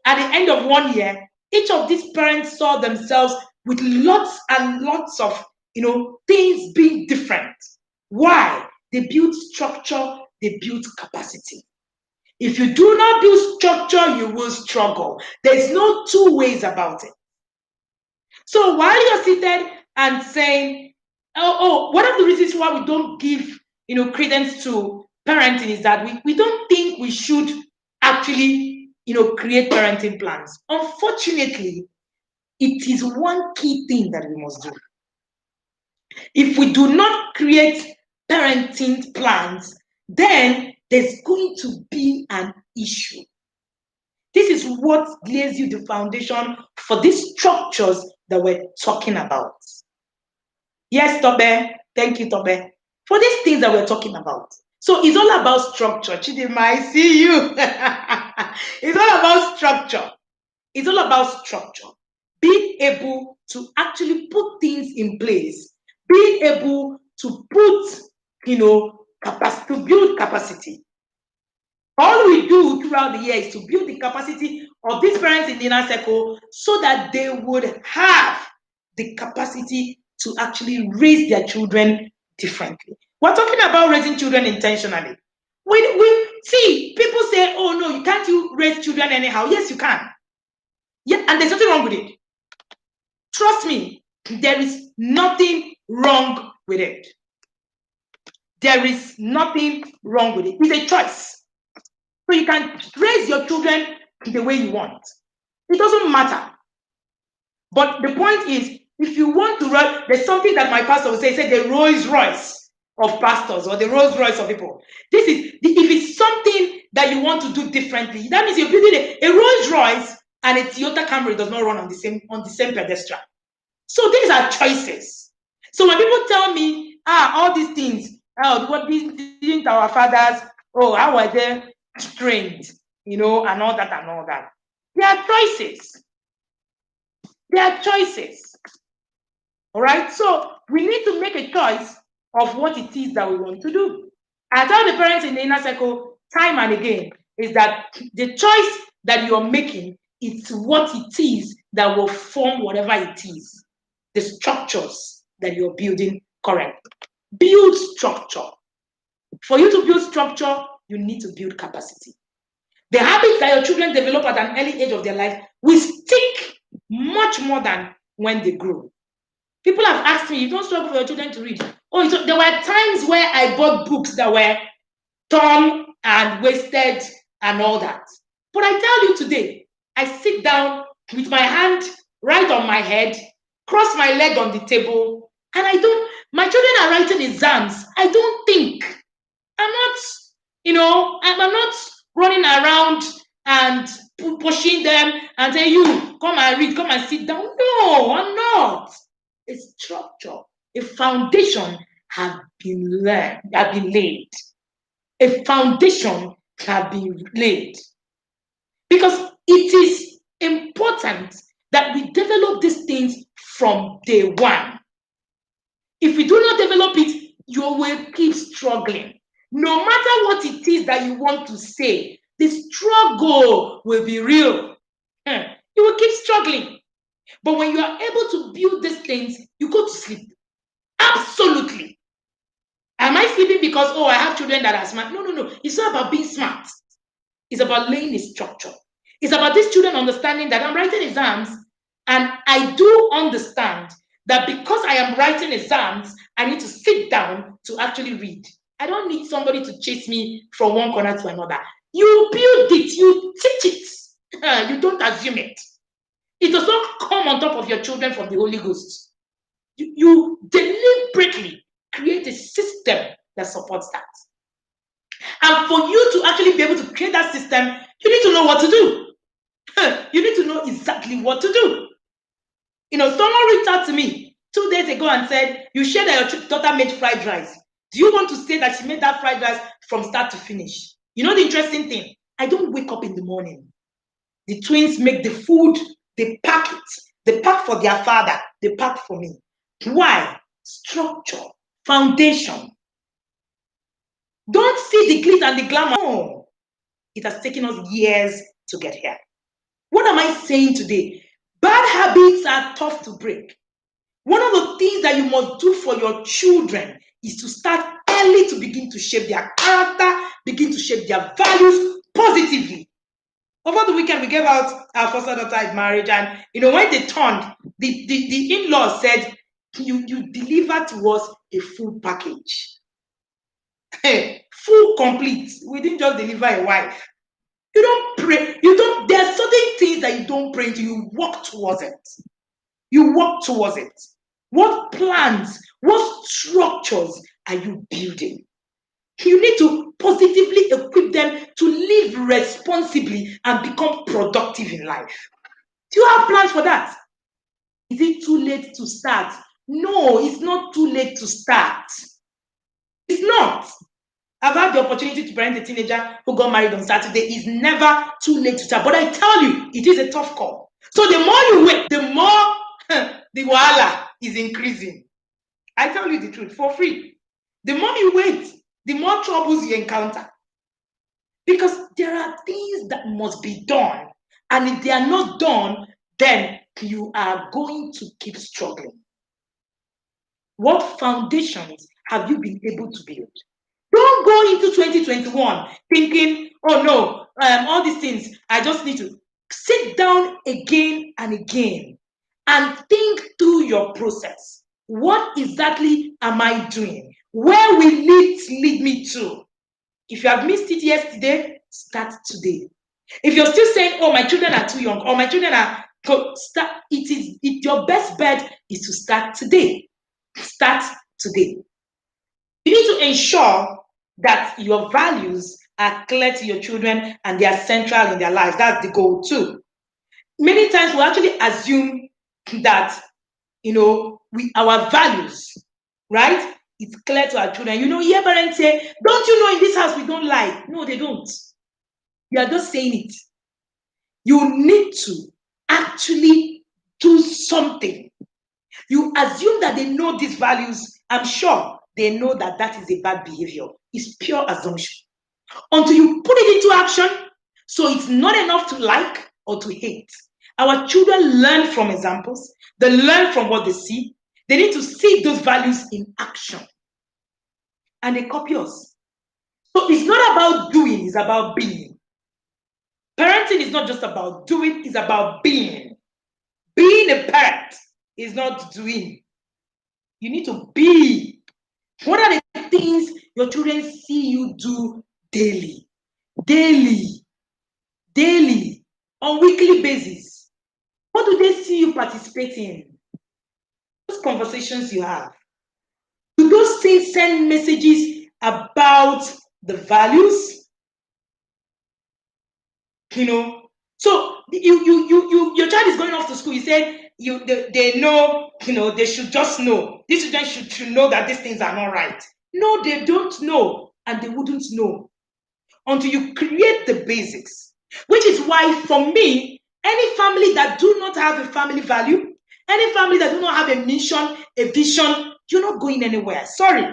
at the end of 1 year. Each of these parents saw themselves with lots and lots of, things being different. Why? They built structure, they built capacity. If you do not build structure, you will struggle. There's no two ways about it. So while you're seated and saying, one of the reasons why we don't give, credence to parenting is that we don't think we should actually, create parenting plans. Unfortunately, it is one key thing that we must do. If we do not create parenting plans, then there's going to be an issue. This is what lays you the foundation for these structures that we're talking about. Yes, Tobe. Thank you, Tobe. For these things that we're talking about. So it's all about structure. Chidima, I see you. It's all about structure. It's all about structure. Being able to actually put things in place. Being able to put, capacity, to build capacity. All we do throughout the year is to build the capacity of these parents in the inner circle so that they would have the capacity to actually raise their children differently. We're talking about raising children intentionally. We see people say, oh no, you can't raise children anyhow. Yes, you can. Yeah, and there's nothing wrong with it. Trust me, there is nothing wrong with it. There is nothing wrong with it. It's a choice. So you can raise your children the way you want. It doesn't matter. But the point is, if you want to run, there's something that my pastor would say, he said the Rolls Royce of pastors or the Rolls Royce of people. This is, if it's something that you want to do differently, that means you're building a Rolls Royce and a Toyota Camry does not run on the same pedestal. So these are choices. So when people tell me, all these things, what didn't our fathers, how were they trained, and all that. They are choices. They are choices. All right. So we need to make a choice of what it is that we want to do. I tell the parents in the inner circle time and again is that the choice that you're making, it's what it is that will form whatever it is. The structures that you're building correctly. Build structure. For you to build structure, you need to build capacity. The habits that your children develop at an early age of their life will stick much more than when they grow. People have asked me, you don't struggle for your children to read. Oh, there were times where I bought books that were torn and wasted and all that. But I tell you today, I sit down with my hand right on my head, cross my leg on the table, and my children are writing exams. I don't think. I'm not running around and pushing them and say, you, come and read, come and sit down. No, I'm not. A structure, a foundation have been laid. A foundation have been laid. Because it is important that we develop these things from day one. If we do not develop it, you will keep struggling. No matter what it is that you want to say, the struggle will be real. You will keep struggling. But when you are able to build these things, you go to sleep. Absolutely. Am I sleeping because, I have children that are smart? No. It's not about being smart. It's about laying a structure. It's about these children understanding that I'm writing exams, and I do understand that because I am writing exams, I need to sit down to actually read. I don't need somebody to chase me from one corner to another. You build it, you teach it. You don't assume it. It does not come on top of your children from the Holy Ghost. You deliberately create a system that supports that. And for you to actually be able to create that system, you need to know what to do. You need to know exactly what to do. Someone reached out to me 2 days ago and said, you shared that your daughter made fried rice. Do you want to say that she made that fried rice from start to finish? You know the interesting thing? I don't wake up in the morning. The twins make the food, they pack it. They pack for their father, they pack for me. Why? Structure, foundation. Don't see the glitz and the glamour. No. It has taken us years to get here. What am I saying today? Bad habits are tough to break. One of the things that you must do for your children is to start early to begin to shape their character, begin to shape their values positively. Over the weekend, we gave out our foster daughter in marriage, and when they turned, the in-laws said, you delivered to us a full package. Full complete. We didn't just deliver a wife. You don't pray. There are certain things that you don't pray into. You walk towards it. You walk towards it. What plans, what structures are you building? You need to positively equip them to live responsibly and become productive in life. Do you have plans for that? Is it too late to start? No, it's not too late to start. It's not. I've had the opportunity to parent a teenager who got married on Saturday. It's never too late to start. But I tell you, it is a tough call. So the more you wait, the more the wahala is increasing. I tell you the truth, for free. The more you wait, the more troubles you encounter. Because there are things that must be done. And if they are not done, then you are going to keep struggling. What foundations have you been able to build? Don't go into 2021 thinking, oh no, all these things, I just need to sit down again and again and think through your process. What exactly am I doing? Where will it lead me to? If you have missed it yesterday, start today. If you're still saying, oh, my children are too young, or my children are, start, your best bet is to start today. Start today. You need to ensure that your values are clear to your children and they are central in their lives. That's the goal too. Many times we actually assume that, our values, right? It's clear to our children. Hear parents say, don't you know in this house we don't lie? No, they don't. You are just saying it. You need to actually do something. You assume that they know these values. I'm sure they know that that is a bad behavior. It's pure assumption. Until you put it into action, so it's not enough to like or to hate. Our children learn from examples. They learn from what they see. They need to see those values in action. And they copy us. So it's not about doing, it's about being. Parenting is not just about doing, it's about being. Being a parent is not doing. You need to be. What are the things your children see you do daily? Daily, on weekly basis. What do they see you participate in? Those conversations you have. Do those things send messages about the values? So your child is going off to school. You said they know, they should just know. These children should know that these things are not right. No, they don't know, and they wouldn't know until you create the basics. Which is why, for me, any family that do not have a family value, any family that do not have a mission, a vision, you're not going anywhere. Sorry,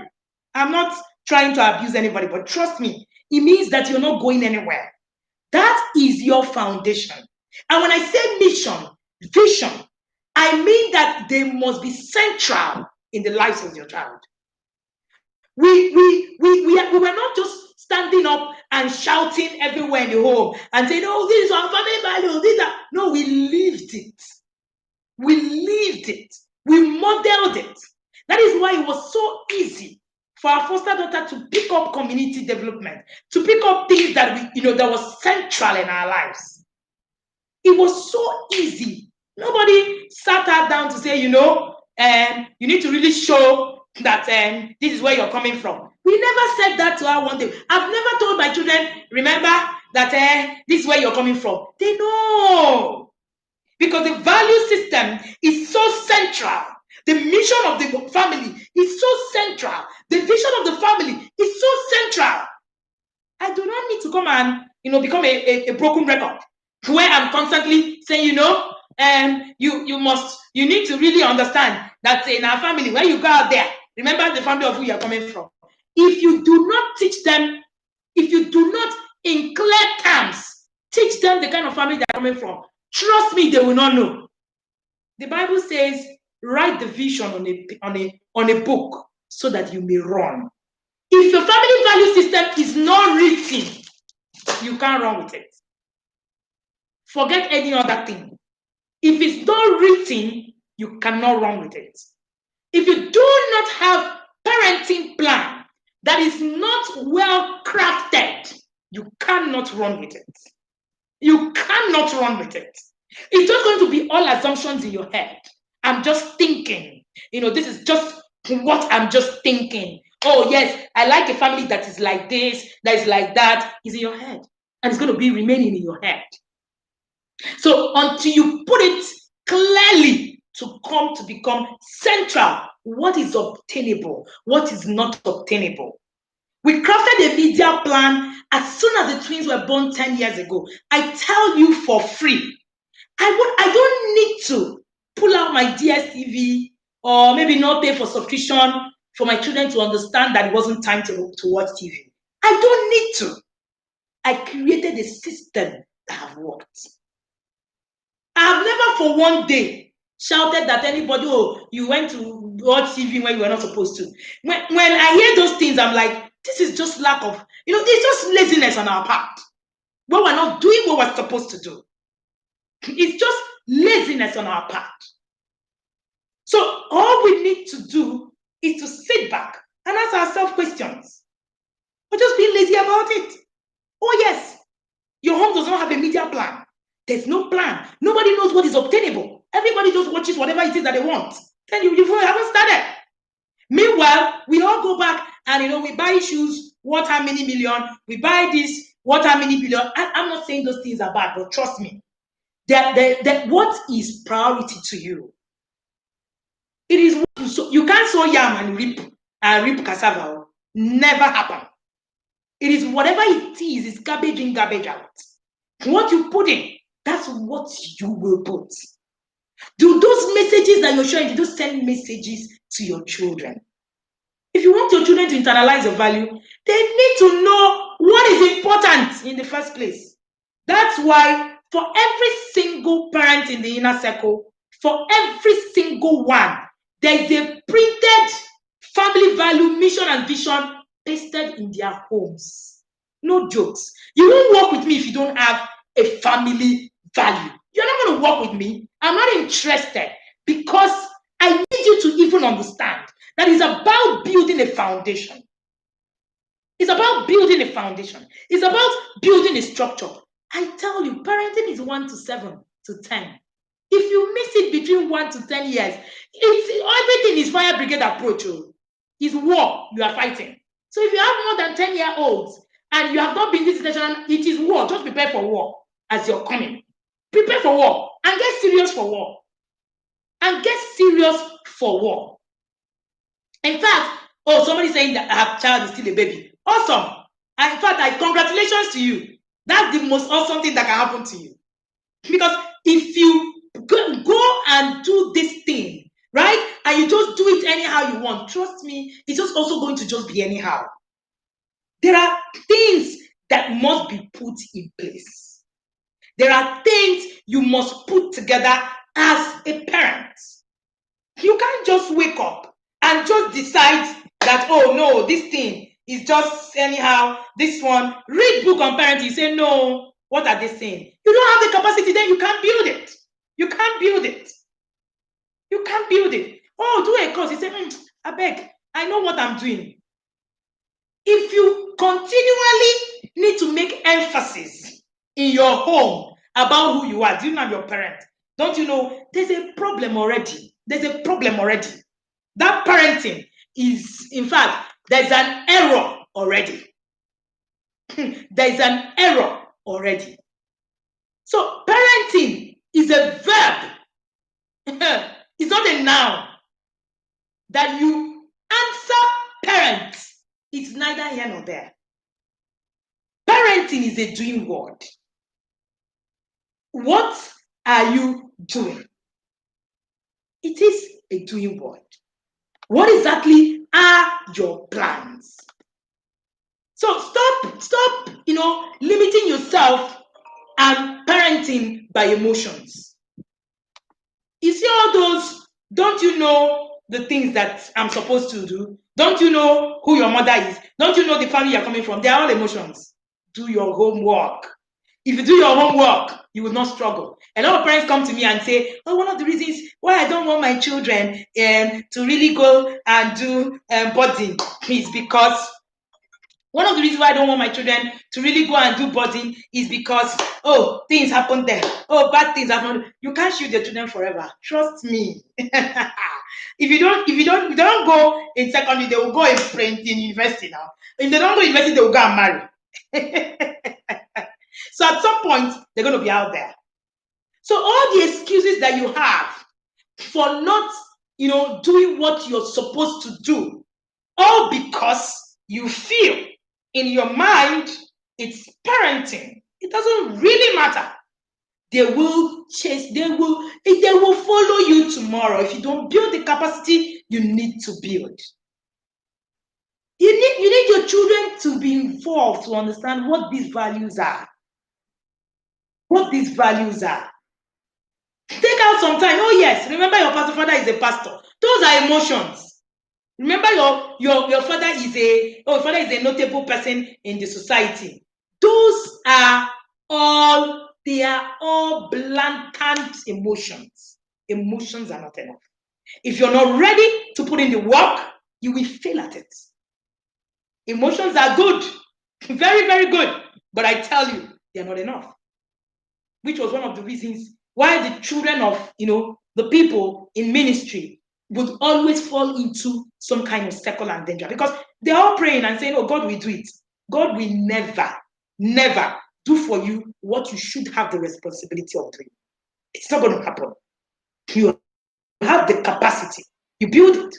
I'm not trying to abuse anybody, but trust me, it means that you're not going anywhere. That is your foundation. And when I say mission, vision, I mean that they must be central in the lives of your child. We were not just standing up and shouting everywhere in the home and saying, oh, this is our family value. No, we lived it. We lived it. We modeled it. That is why it was so easy for our foster daughter to pick up community development, to pick up things that that was central in our lives. It was so easy. Nobody sat her down to say, you need to really show that this is where you're coming from. We never said that to her one day. I've never told my children, remember that this is where you're coming from. They know. Because the value system is so central. The mission of the family is so central. The vision of the family is so central. I do not need to come and become a broken record where I'm constantly saying, you need to really understand that in our family, when you go out there, remember the family of who you're coming from. If you do not teach them, if you do not in clear terms teach them the kind of family they're coming from, trust me, they will not know. The Bible says, write the vision on a book so that you may run. If your family value system is not written, you can't run with it. Forget any other thing. If it's not written, you cannot run with it. If you do not have parenting plan that is not well crafted, you cannot run with it. You cannot run with it. It's just going to be all assumptions in your head. I'm just thinking. This is just what I'm just thinking. Oh, yes, I like a family that is like this, that is like that. It's in your head. And it's going to be remaining in your head. So until you put it clearly to come to become central, what is obtainable, what is not obtainable. We crafted a media plan as soon as the twins were born 10 years ago. I tell you for free. I don't need to pull out my DSTV or maybe not pay for subscription for my children to understand that it wasn't time to watch TV. I don't need to. I created a system that have worked. I have never for one day shouted that anybody, oh, you went to watch TV when you were not supposed to. When I hear those things, I'm like, this is just lack of, it's just laziness on our part. When we're not doing what we're supposed to do. It's just laziness on our part. So all we need to do is to sit back and ask ourselves questions. We're just being lazy about it. Oh yes, your home does not have a media plan. There's no plan. Nobody knows what is obtainable. Everybody just watches whatever it is that they want. Then you haven't started. Meanwhile, we all go back and we buy shoes, what how many million? We buy this, what how many billion? I'm not saying those things are bad, but trust me. That what is priority to you? It is what you can't sow yam and reap cassava. Never happen. It is whatever it is, it's garbage in, garbage out. What you put in, that's what you will put. Do those messages that you're sharing, do send messages to your children? If you want your children to internalize your value, they need to know what is important in the first place. That's why for every single parent in the inner circle, for every single one, there's a printed family value, mission, and vision pasted in their homes. No jokes. You won't work with me if you don't have a family value. You're not going to work with me. I'm not interested because I need you to even understand that it's about building a foundation. It's about building a foundation. It's about building a structure. I tell you, parenting is 1 to 7 to 10. If you miss it between 1 to 10 years, everything is fire brigade approach. It's war you are fighting. So if you have more than 10-year-olds and you have not been this intentional, it is war. Just prepare for war as you're coming. Prepare for war and get serious for war. And get serious for war. In fact, somebody saying that her child is still a baby. Awesome. And in fact, congratulations to you. That's the most awesome thing that can happen to you. Because if you go and do this thing, right, and you just do it anyhow you want, trust me, it's just also going to just be anyhow. There are things that must be put in place. There are things you must put together as a parent. You can't just wake up and just decide that, oh no, this thing is just anyhow, this one. Read book on parenting, you say, no, what are they saying? You don't have the capacity, then you can't build it. You can't build it. You can't build it. Oh, do a course. You say, I beg, I know what I'm doing. If you continually need to make emphasis in your home about who you are, do you know your parent? Don't you know there's a problem already? There's a problem already. That parenting is, in fact, there's an error already. There's an error already. So parenting is a verb. It's not a noun. That you answer parents, it's neither here nor there. Parenting is a doing word. What are you doing? It is a doing word. What exactly are your plans? So stop, limiting yourself and parenting by emotions. You see all those, don't you know the things that I'm supposed to do? Don't you know who your mother is? Don't you know the family you're coming from? They are all emotions. Do your homework. If you do your homework, you will not struggle. A lot of parents come to me and say, oh, one of the reasons why I don't want my children to really go and do boarding is because One of the reasons why I don't want my children to really go and do boarding is because, oh, things happen there. Oh, bad things happen. You can't shoot your children forever. Trust me. If you don't go in secondary, they will go in university now. If they don't go in university, they will go and marry. So at some point, they're going to be out there. So all the excuses that you have for not, doing what you're supposed to do, all because you feel in your mind it's parenting. It doesn't really matter. They will follow you tomorrow if you don't build the capacity you need to build. You need your children to be involved to understand what these values are. What these values are. Take out some time. Oh yes, remember your pastor father is a pastor. Those are emotions. Remember your father is a notable person in the society. Those are all blatant emotions. Emotions are not enough. If you're not ready to put in the work, you will fail at it. Emotions are good, very, very good, but I tell you, they're not enough. Which was one of the reasons why the children of the people in ministry would always fall into some kind of circle and danger, because they're all praying and saying, oh, God will do it. God will never, never do for you what you should have the responsibility of doing. It's not going to happen. You have the capacity. You build it.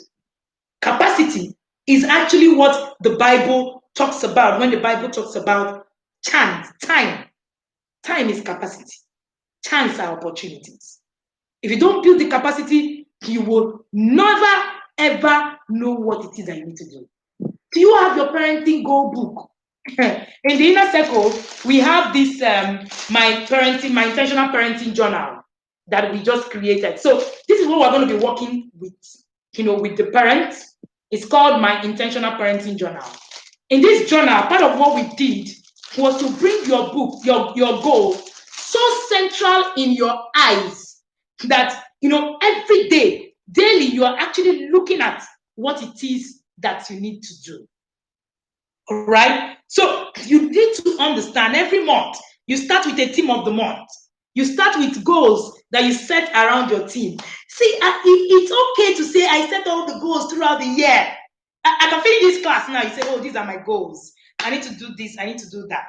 Capacity is actually what the Bible talks about when the Bible talks about chance, time. Time is capacity. Chance are opportunities. If you don't build the capacity, you will never, ever know what it is that you need to do. Do you have your parenting goal book? In the inner circle, we have this my intentional parenting journal that we just created. So this is what we're going to be working with, with the parents. It's called my intentional parenting journal. In this journal, part of what we did was to bring your book, your goal, so central in your eyes that every day, daily, you are actually looking at what it is that you need to do. All right. So you need to understand every month, you start with a theme of the month. You start with goals that you set around your team. See, it's okay to say, I set all the goals throughout the year. I can finish this class now. You say, oh, these are my goals. I need to do this. I need to do that.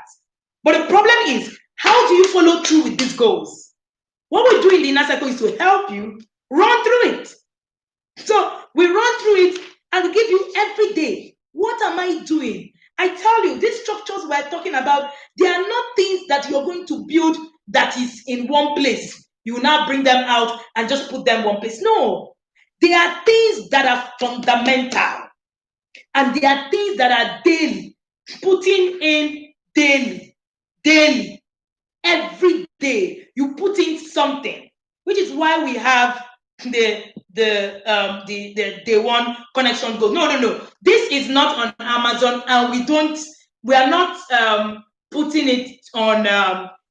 But the problem is, how do you follow through with these goals? What we do in the inner circle is to help you run through it. So we run through it and give you every day. What am I doing? I tell you, these structures we're talking about, they are not things that you're going to build that is in one place. You now bring them out and just put them one place. No, they are things that are fundamental. And they are things that are daily, putting in daily, every day. You put in something, which is why we have the day one connection goal. No. This is not on Amazon, and we are not putting it on.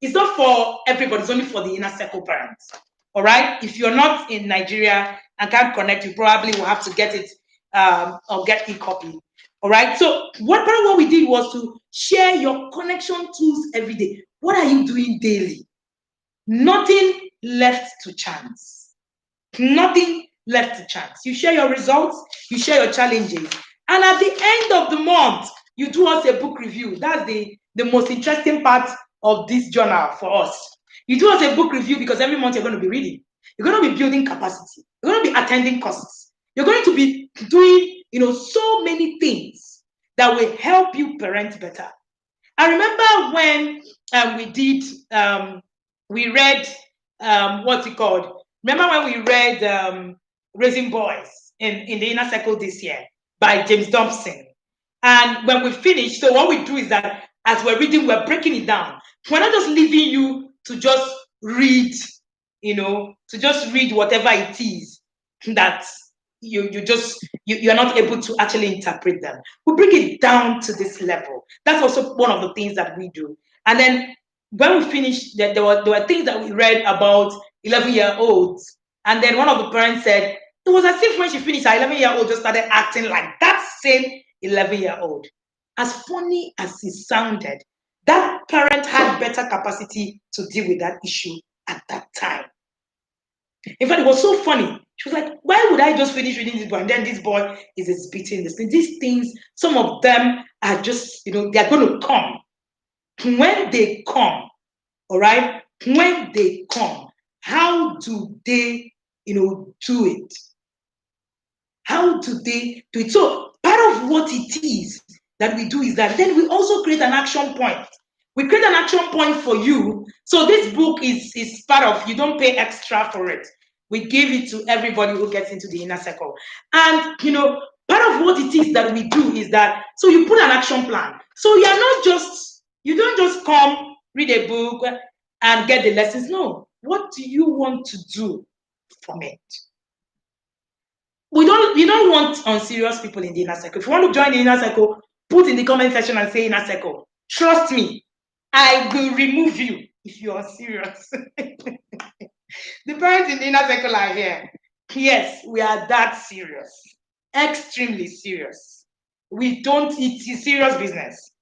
It's not for everybody. It's only for the inner circle parents. All right. If you're not in Nigeria and can't connect, you probably will have to get it or get a copy. All right. So what we did was to share your connection tools every day. What are you doing daily? Nothing left to chance. Nothing left to chance. You share your results, you share your challenges. And at the end of the month, you do us a book review. That's the most interesting part of this journal for us. You do us a book review because every month you're going to be reading. You're going to be building capacity. You're going to be attending courses. You're going to be doing, so many things that will help you parent better. I remember when we read, what's it called? Remember when we read Raising Boys in the Inner Circle this year by James Dobson? And when we finish, so what we do is that as we're reading, we're breaking it down. We're not just leaving you to just read, to just read whatever it is that you're not able to actually interpret them. We bring it down to this level. That's also one of the things that we do. And then when we finished, there were things that we read about 11-year-olds. And then one of the parents said, it was as if when she finished, her 11-year-old just started acting like that same 11-year-old. as funny as it sounded, that parent had better capacity to deal with that issue at that time. In fact, it was so funny. She was like, why would I just finish reading this book and then this boy is exhibiting this thing? These things, some of them are just, they're going to come. When they come, all right, when they come, how do they, do it? How do they do it? So part of what it is that we do is that then we also create an action point. We create an action point for you. So this book is part of, you don't pay extra for it. We give it to everybody who gets into the inner circle. And, part of what it is that we do is that, so you put an action plan. So you don't just come, read a book and get the lessons. No. What do you want to do from it? We don't want unserious people in the inner circle. If you want to join the inner circle, put in the comment section and say inner circle. Trust me, I will remove you if you are serious. The parents in the inner circle are here. Yes, we are that serious. Extremely serious. It's serious business.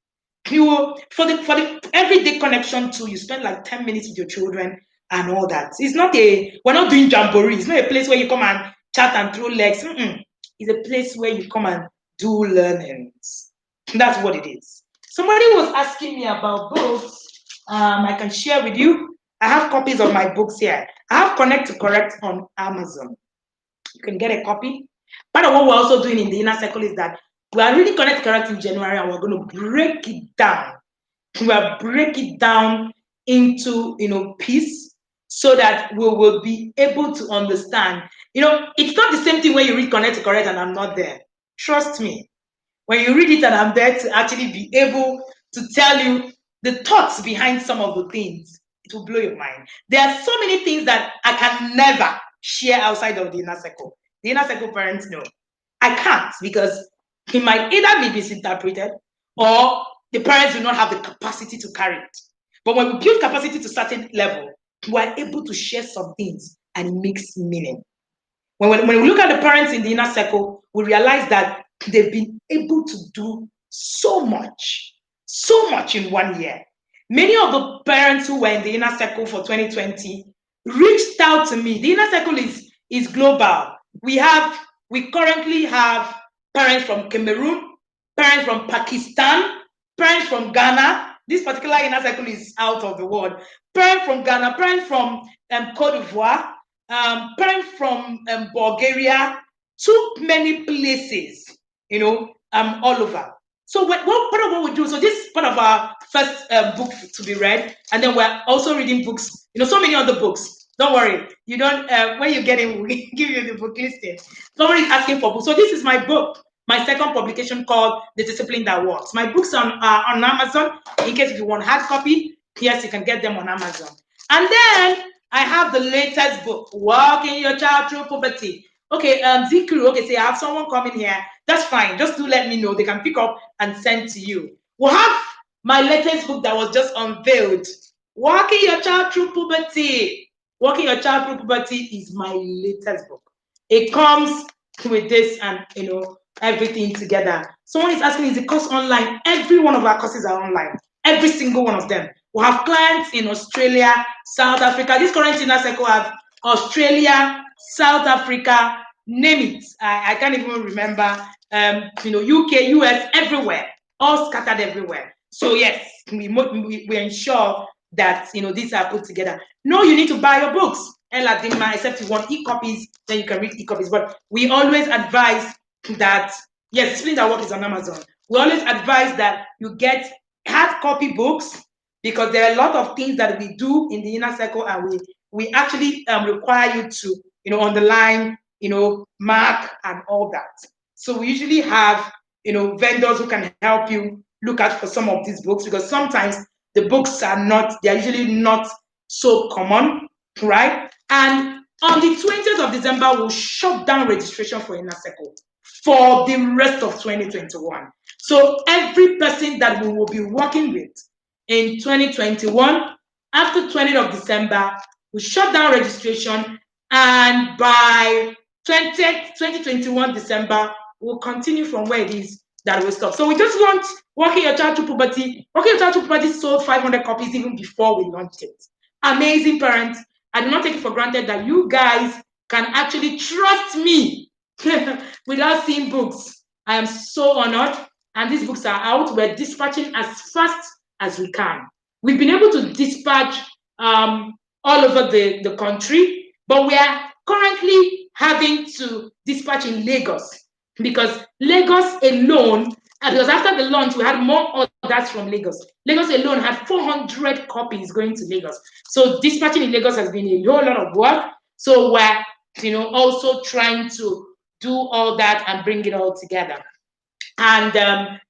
For the everyday connection too, you spend like 10 minutes with your children and all that. We're not doing jamboree. It's not a place where you come and chat and throw legs. It's a place where you come and do learnings. That's what it is. Somebody was asking me about books. I can share with you. I have copies of my books here. I have Connect to Correct on Amazon. You can get a copy. Part of what we're also doing in the inner circle is that we are really Connect to Correct in January, and we're going to break it down. We'll break it down into piece so that we will be able to understand. It's not the same thing when you read Connect to Correct and I'm not there. Trust me. When you read it and I'm there to actually be able to tell you the thoughts behind some of the things, it will blow your mind. There are so many things that I can never share outside of the inner circle. The inner circle parents know. I can't, because it might either be misinterpreted or the parents do not have the capacity to carry it. But when we build capacity to a certain level, we are able to share some things and it makes meaning. When we look at the parents in the inner circle, we realize that they've been able to do so much in 1 year. Many of the parents who were in the inner circle for 2020 reached out to me. The inner circle is global. We currently have parents from Cameroon, parents from Pakistan, parents from Ghana. This particular inner circle is out of the world. Parents from Ghana, parents from Cote d'Ivoire, parents from Bulgaria, too many places, all over. So part of what we do, so this is part of our first book to be read, and then we're also reading books, so many other books. Don't worry, you don't, when you get in, we give you the book listing. Somebody's asking for books. So this is my book, my second publication called The Discipline That Works. My books are on Amazon. In case if you want hard copy, yes, you can get them on Amazon. And then I have the latest book, Walking Your Child Through Puberty. Okay, Zikru, okay, say I have someone coming here. That's fine. Just do let me know. They can pick up and send to you. We'll have my latest book that was just unveiled. Walking Your Child Through Puberty. Walking Your Child Through Puberty is my latest book. It comes with this and, everything together. Someone is asking, is the course online? Every one of our courses are online. Every single one of them. We have clients in Australia, South Africa. This current inner circle have Australia, South Africa, name it. I can't even remember. UK, US, everywhere, all scattered everywhere. So yes, we ensure that these are put together. No, you need to buy your books, except you want e-copies, then you can read e-copies. But we always advise that, yes, Discipline That Works is on Amazon. We always advise that you get hard copy books, because there are a lot of things that we do in the inner circle, and we actually require you to underline, mark and all that. So we usually have vendors who can help you look out for some of these books, because sometimes the books they're usually not so common, right? And on the 20th of December, we'll shut down registration for Inner Circle for the rest of 2021. So every person that we will be working with in 2021, after 20th of December, we shut down registration, and by 2021 December, we'll continue from where it is that will stop. So we just launched Walking Your Child Through Puberty. Walking Your Child Through Puberty sold 500 copies even before we launched it. Amazing parents. I do not take it for granted that you guys can actually trust me without seeing books. I am so honored. And these books are out. We're dispatching as fast as we can. We've been able to dispatch all over the country, but we are currently having to dispatch in Lagos because Lagos alone, because after the launch, we had more orders from Lagos. Lagos alone had 400 copies going to Lagos. So dispatching in Lagos has been a whole lot of work. So we're, also trying to do all that and bring it all together. And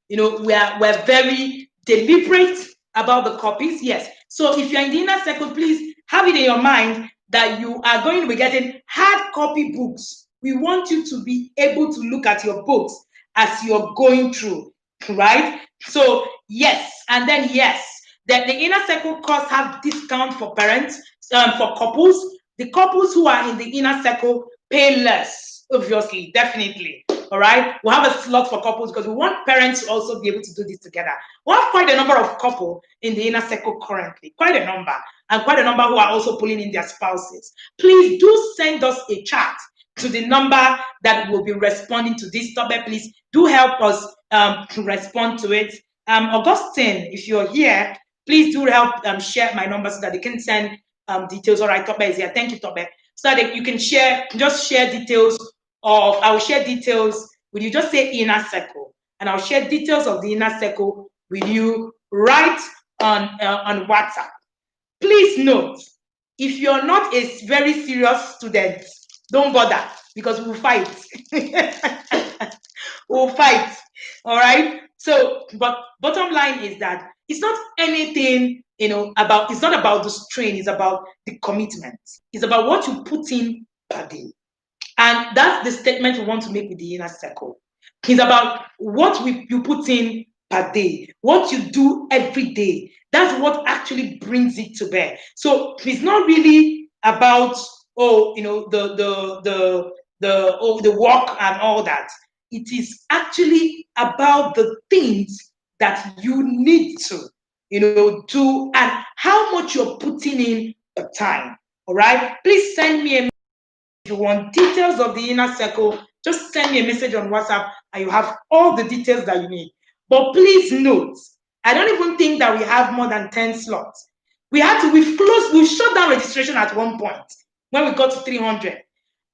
we're very deliberate about the copies. Yes. So if you're in the inner circle, please have it in your mind that you are going to be getting hard copy books. We want you to be able to look at your books as you're going through, right? So yes, and then yes, that the inner circle course have discount for parents, for couples. The couples who are in the inner circle pay less, obviously, definitely. All right, we'll have a slot for couples because we want parents to also be able to do this together. We have quite a number of couples in the inner circle currently, quite a number, and quite a number who are also pulling in their spouses. Please do send us a chat to the number that will be responding to this topic. Please do help us to respond to it. Augustine, if you're here, please do help share my number so that they can send details. All right, Tobe is here. Thank you, Tobe. So that you can just share details I will share details with you. Just say inner circle, and I'll share details of the inner circle with you right on WhatsApp. Please note, if you're not a very serious student, don't bother because we'll fight. We'll fight. All right. So, but bottom line is that it's not anything, it's not about the strain, it's about the commitment. It's about what you put in per day. And that's the statement we want to make with the inner circle. It's about what you put in per day, what you do every day. That's what actually brings it to bear. So it's not really about the work and all that. It is actually about the things that you need to do and how much you're putting in the time. All right. Please send me a. If you want details of the inner circle, just send me a message on WhatsApp and you have all the details that you need. But please note, I don't even think that we have more than 10 slots. We've shut down registration at one point when we got to 300.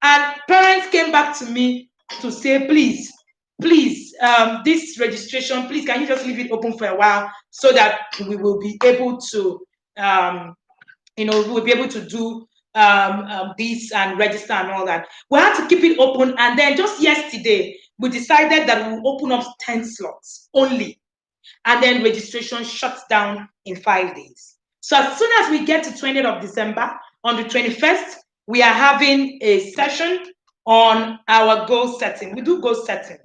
And parents came back to me to say, please, this registration, please, can you just leave it open for a while so that we will be able to, we'll be able to do this and register and all that. We had to keep it open, and then just yesterday we decided that we'll open up 10 slots only, and then registration shuts down in 5 days. So as soon as we get to 20th of December, on the 21st, we are having a session on our goal setting. We do goal setting,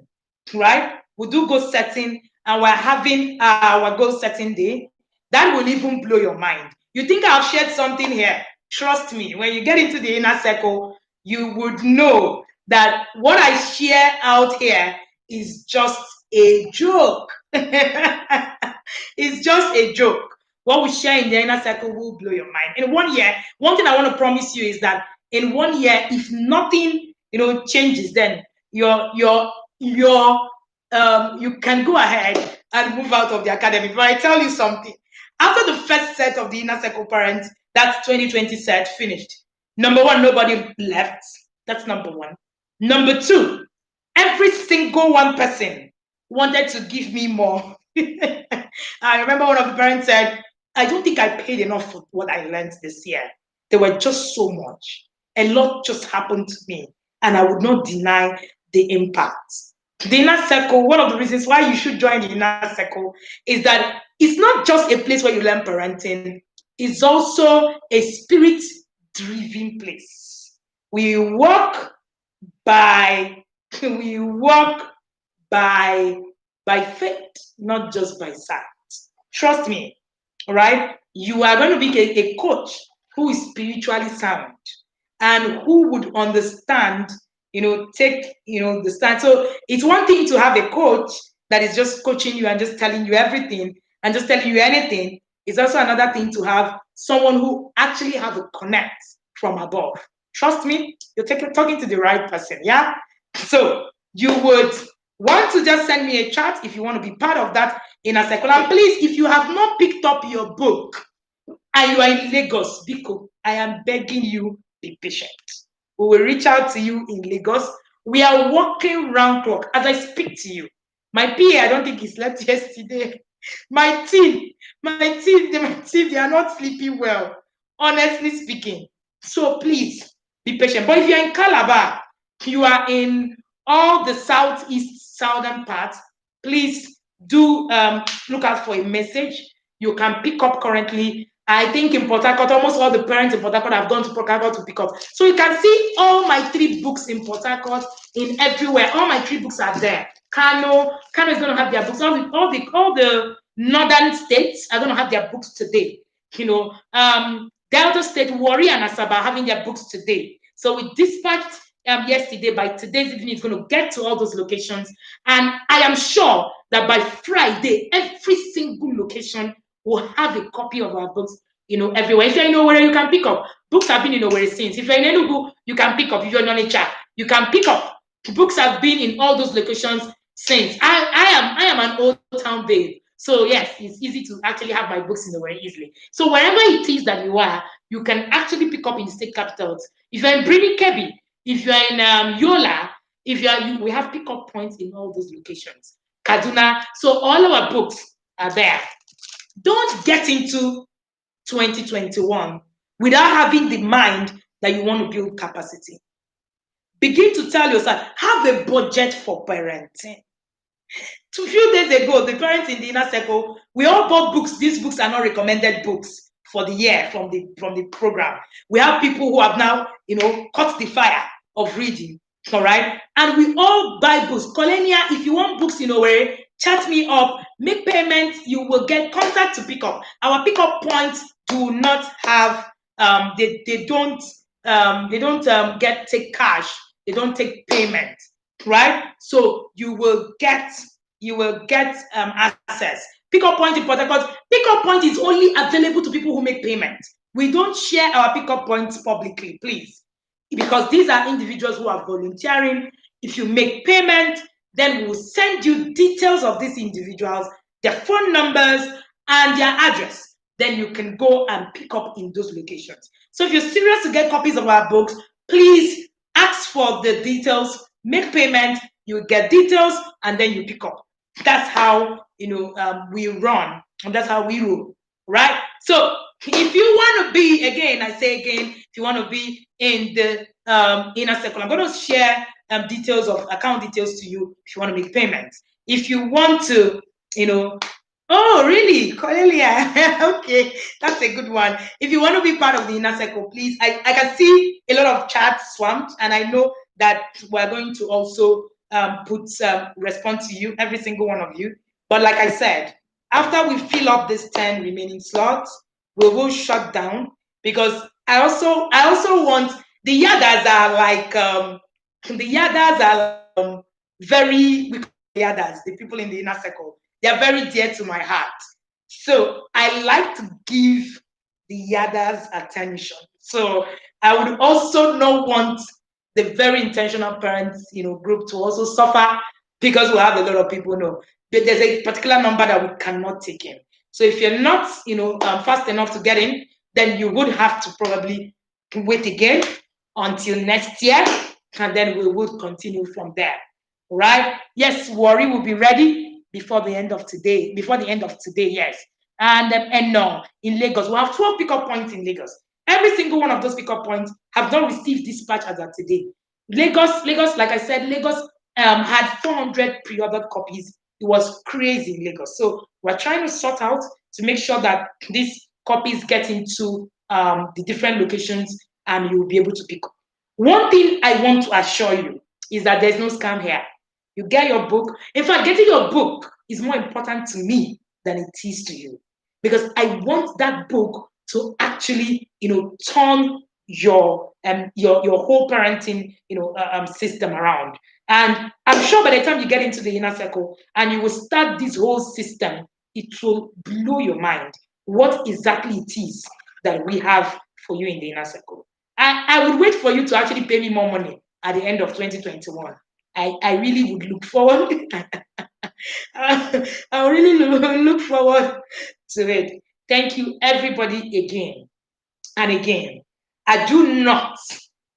right? We do goal setting, and we're having our goal setting day. That will even blow your mind. You think I've shared something here? Trust me, when you get into the inner circle, you would know that what I share out here is just a joke. It's just a joke. What we share in the inner circle will blow your mind. In 1 year, one thing I want to promise you is that in 1 year, if nothing, changes, then you can go ahead and move out of the academy. But I tell you something, after the first set of the inner circle parents, that's 2020 set finished. Number one, nobody left. That's number one. Number two, every single one person wanted to give me more. I remember one of the parents said, I don't think I paid enough for what I learned this year. There were just so much. A lot just happened to me, and I would not deny the impact. The inner circle, one of the reasons why you should join the inner circle is that it's not just a place where you learn parenting, it's also a spirit-driven place. We walk by faith, not just by sight. Trust me, all right? You are going to be a coach who is spiritually sound and who would understand, take, the stand. So it's one thing to have a coach that is just coaching you and just telling you everything and just telling you anything. It's also another thing to have someone who actually have a connect from above. Trust me, you're talking to the right person. Yeah. So you would want to just send me a chat if you want to be part of that inner circle. And please, if you have not picked up your book and you are in Lagos, Biko, I am begging you, be patient. We will reach out to you in Lagos. We are working round clock as I speak to you. My PA, I don't think he slept yesterday. My team, they are not sleeping well, honestly speaking. So please be patient. But if you're in Calabar, you are in all the southeast, southern parts, please do look out for a message. You can pick up currently. I think in Port Harcourt, almost all the parents in Port Harcourt have gone to Port Harcourt to pick up. So you can see all my 3 books in Port Harcourt, in everywhere. All my 3 books are there. Kano is going to have their books. All the northern states are going to have their books today. Delta State, Warri, and Asaba are having their books today. So we dispatched yesterday. By today's evening, it's going to get to all those locations. And I am sure that by Friday, every single location will have a copy of our books, everywhere. If you're in Owerri, you can pick up. Books have been in Owerri since. If you're in Enugu, you can pick up. If you're in Onitsha, you can pick up. Books have been in all those locations since. I am an old town babe. So yes, it's easy to actually have my books in Owerri easily. So wherever it is that you are, you can actually pick up in the state capitals. If you're in Brini Kebi, if you're in Yola, we have pickup points in all those locations. Kaduna. So all our books are there. Don't get into 2021 without having the mind that you want to build capacity. Begin to tell yourself, have a budget for parenting. A few days ago, the parents in the inner circle, we all bought books. These books are not recommended books for the year from the program. We have people who have now, caught the fire of reading. All right. And we all buy books. Colenia, if you want books in a way, chat me up, make payments, you will get contact to pick up. Our pickup points do not have they don't take cash, they don't take payment, right? So you will get access. Pickup point in Port Harcourt. Pickup point is only available to people who make payment. We don't share our pickup points publicly, please, because these are individuals who are volunteering. If you make payment, then we will send you details of these individuals, their phone numbers, and their address. Then you can go and pick up in those locations. So if you're serious to get copies of our books, please ask for the details, make payment, you get details, and then you pick up. That's how we run, and that's how we roll, right? So if you want to be, again, I say again, if you want to be in the inner circle, I'm going to share details of account details to you if you want to make payments. If you want to, oh, really? Cornelia? Okay, that's a good one. If you want to be part of the inner circle, please, I can see a lot of chats swamped, and I know that we're going to also respond to you, every single one of you. But like I said, after we fill up these 10 remaining slots, we will shut down, because I also want the yadas are like very, we call yadas, the people in the inner circle. They are very dear to my heart. So I like to give the yadas attention. So I would also not want the very intentional parents, group to also suffer, because we have a lot of people know. But there's a particular number that we cannot take in. So if you're not, fast enough to get in, then you would have to probably wait again until next year, and then we will continue from there. Right? Yes, Warri will be ready before the end of today. Yes. And no, in Lagos, we have 12 pickup points in Lagos. Every single one of those pickup points have not received dispatch as of today. Lagos, like I said, Lagos had 400 pre-ordered copies. It was crazy in Lagos. So we're trying to sort out to make sure that these copies get into the different locations and you'll be able to pick up. One thing I want to assure you is that there's no scam here. You get your book. In fact, getting your book is more important to me than it is to you, because I want that book to actually, turn your whole parenting, system around. And I'm sure by the time you get into the inner circle and you will start this whole system, it will blow your mind what exactly it is that we have for you in the inner circle. I would wait for you to actually pay me more money at the end of 2021. I really would look forward. I really look forward to it. Thank you, everybody, again and again. I do not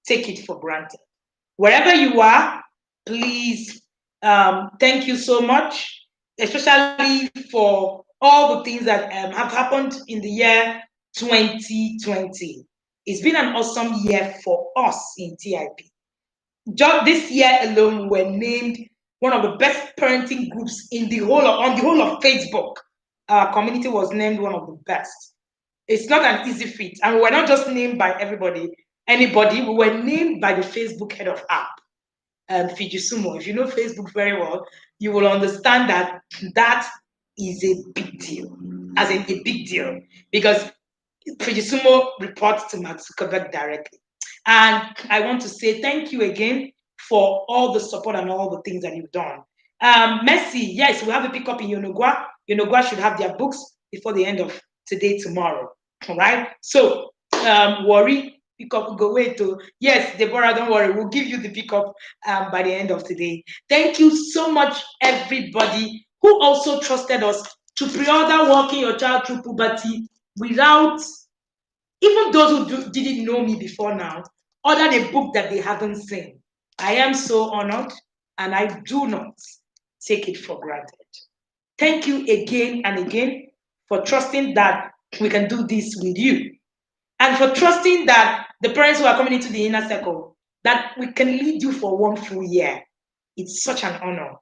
take it for granted. Wherever you are, please, thank you so much, especially for all the things that have happened in the year 2020. It's been an awesome year for us in TIP. Just this year alone, we were named one of the best parenting groups in the whole on the whole of Facebook. Our community was named one of the best. It's not an easy feat, and we were not just named by anybody. We were named by the Facebook head of app, Fijisumo. If you know Facebook very well, you will understand that that is a big deal, as in a big deal, because Fujisumo reports to Mark Zuckerberg directly. And I want to say thank you again for all the support and all the things that you've done. Messi, yes, we have a pickup in Yonogwa. Yonogwa should have their books before the end of today, tomorrow. All right. So, worry, pickup, go wait to. Yes, Deborah, don't worry. We'll give you the pickup by the end of today. Thank you so much, everybody who also trusted us to pre-order Walking Your Child Through Puberty without, even those who didn't know me before now, ordered a book that they haven't seen. I am so honored, and I do not take it for granted. Thank you again and again for trusting that we can do this with you, and for trusting that the parents who are coming into the inner circle, that we can lead you for one full year. It's such an honor.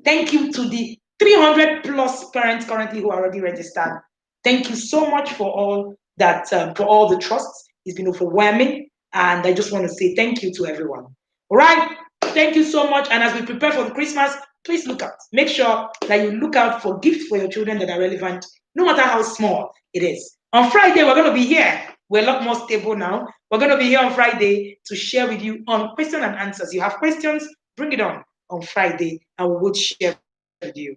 Thank you to the 300 plus parents currently who are already registered. Thank you so much for all that, for all the trusts. It's been overwhelming, and I just want to say thank you to everyone. All right, thank you so much. And as we prepare for the Christmas, please look out. Make sure that you look out for gifts for your children that are relevant, no matter how small it is. On Friday, we're going to be here. We're a lot more stable now. We're going to be here on Friday to share with you on question and answers. You have questions, bring it on Friday, and we will share with you.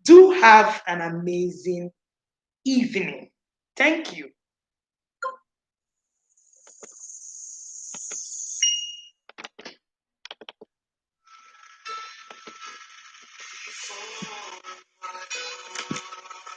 Do have an amazing evening. Thank you.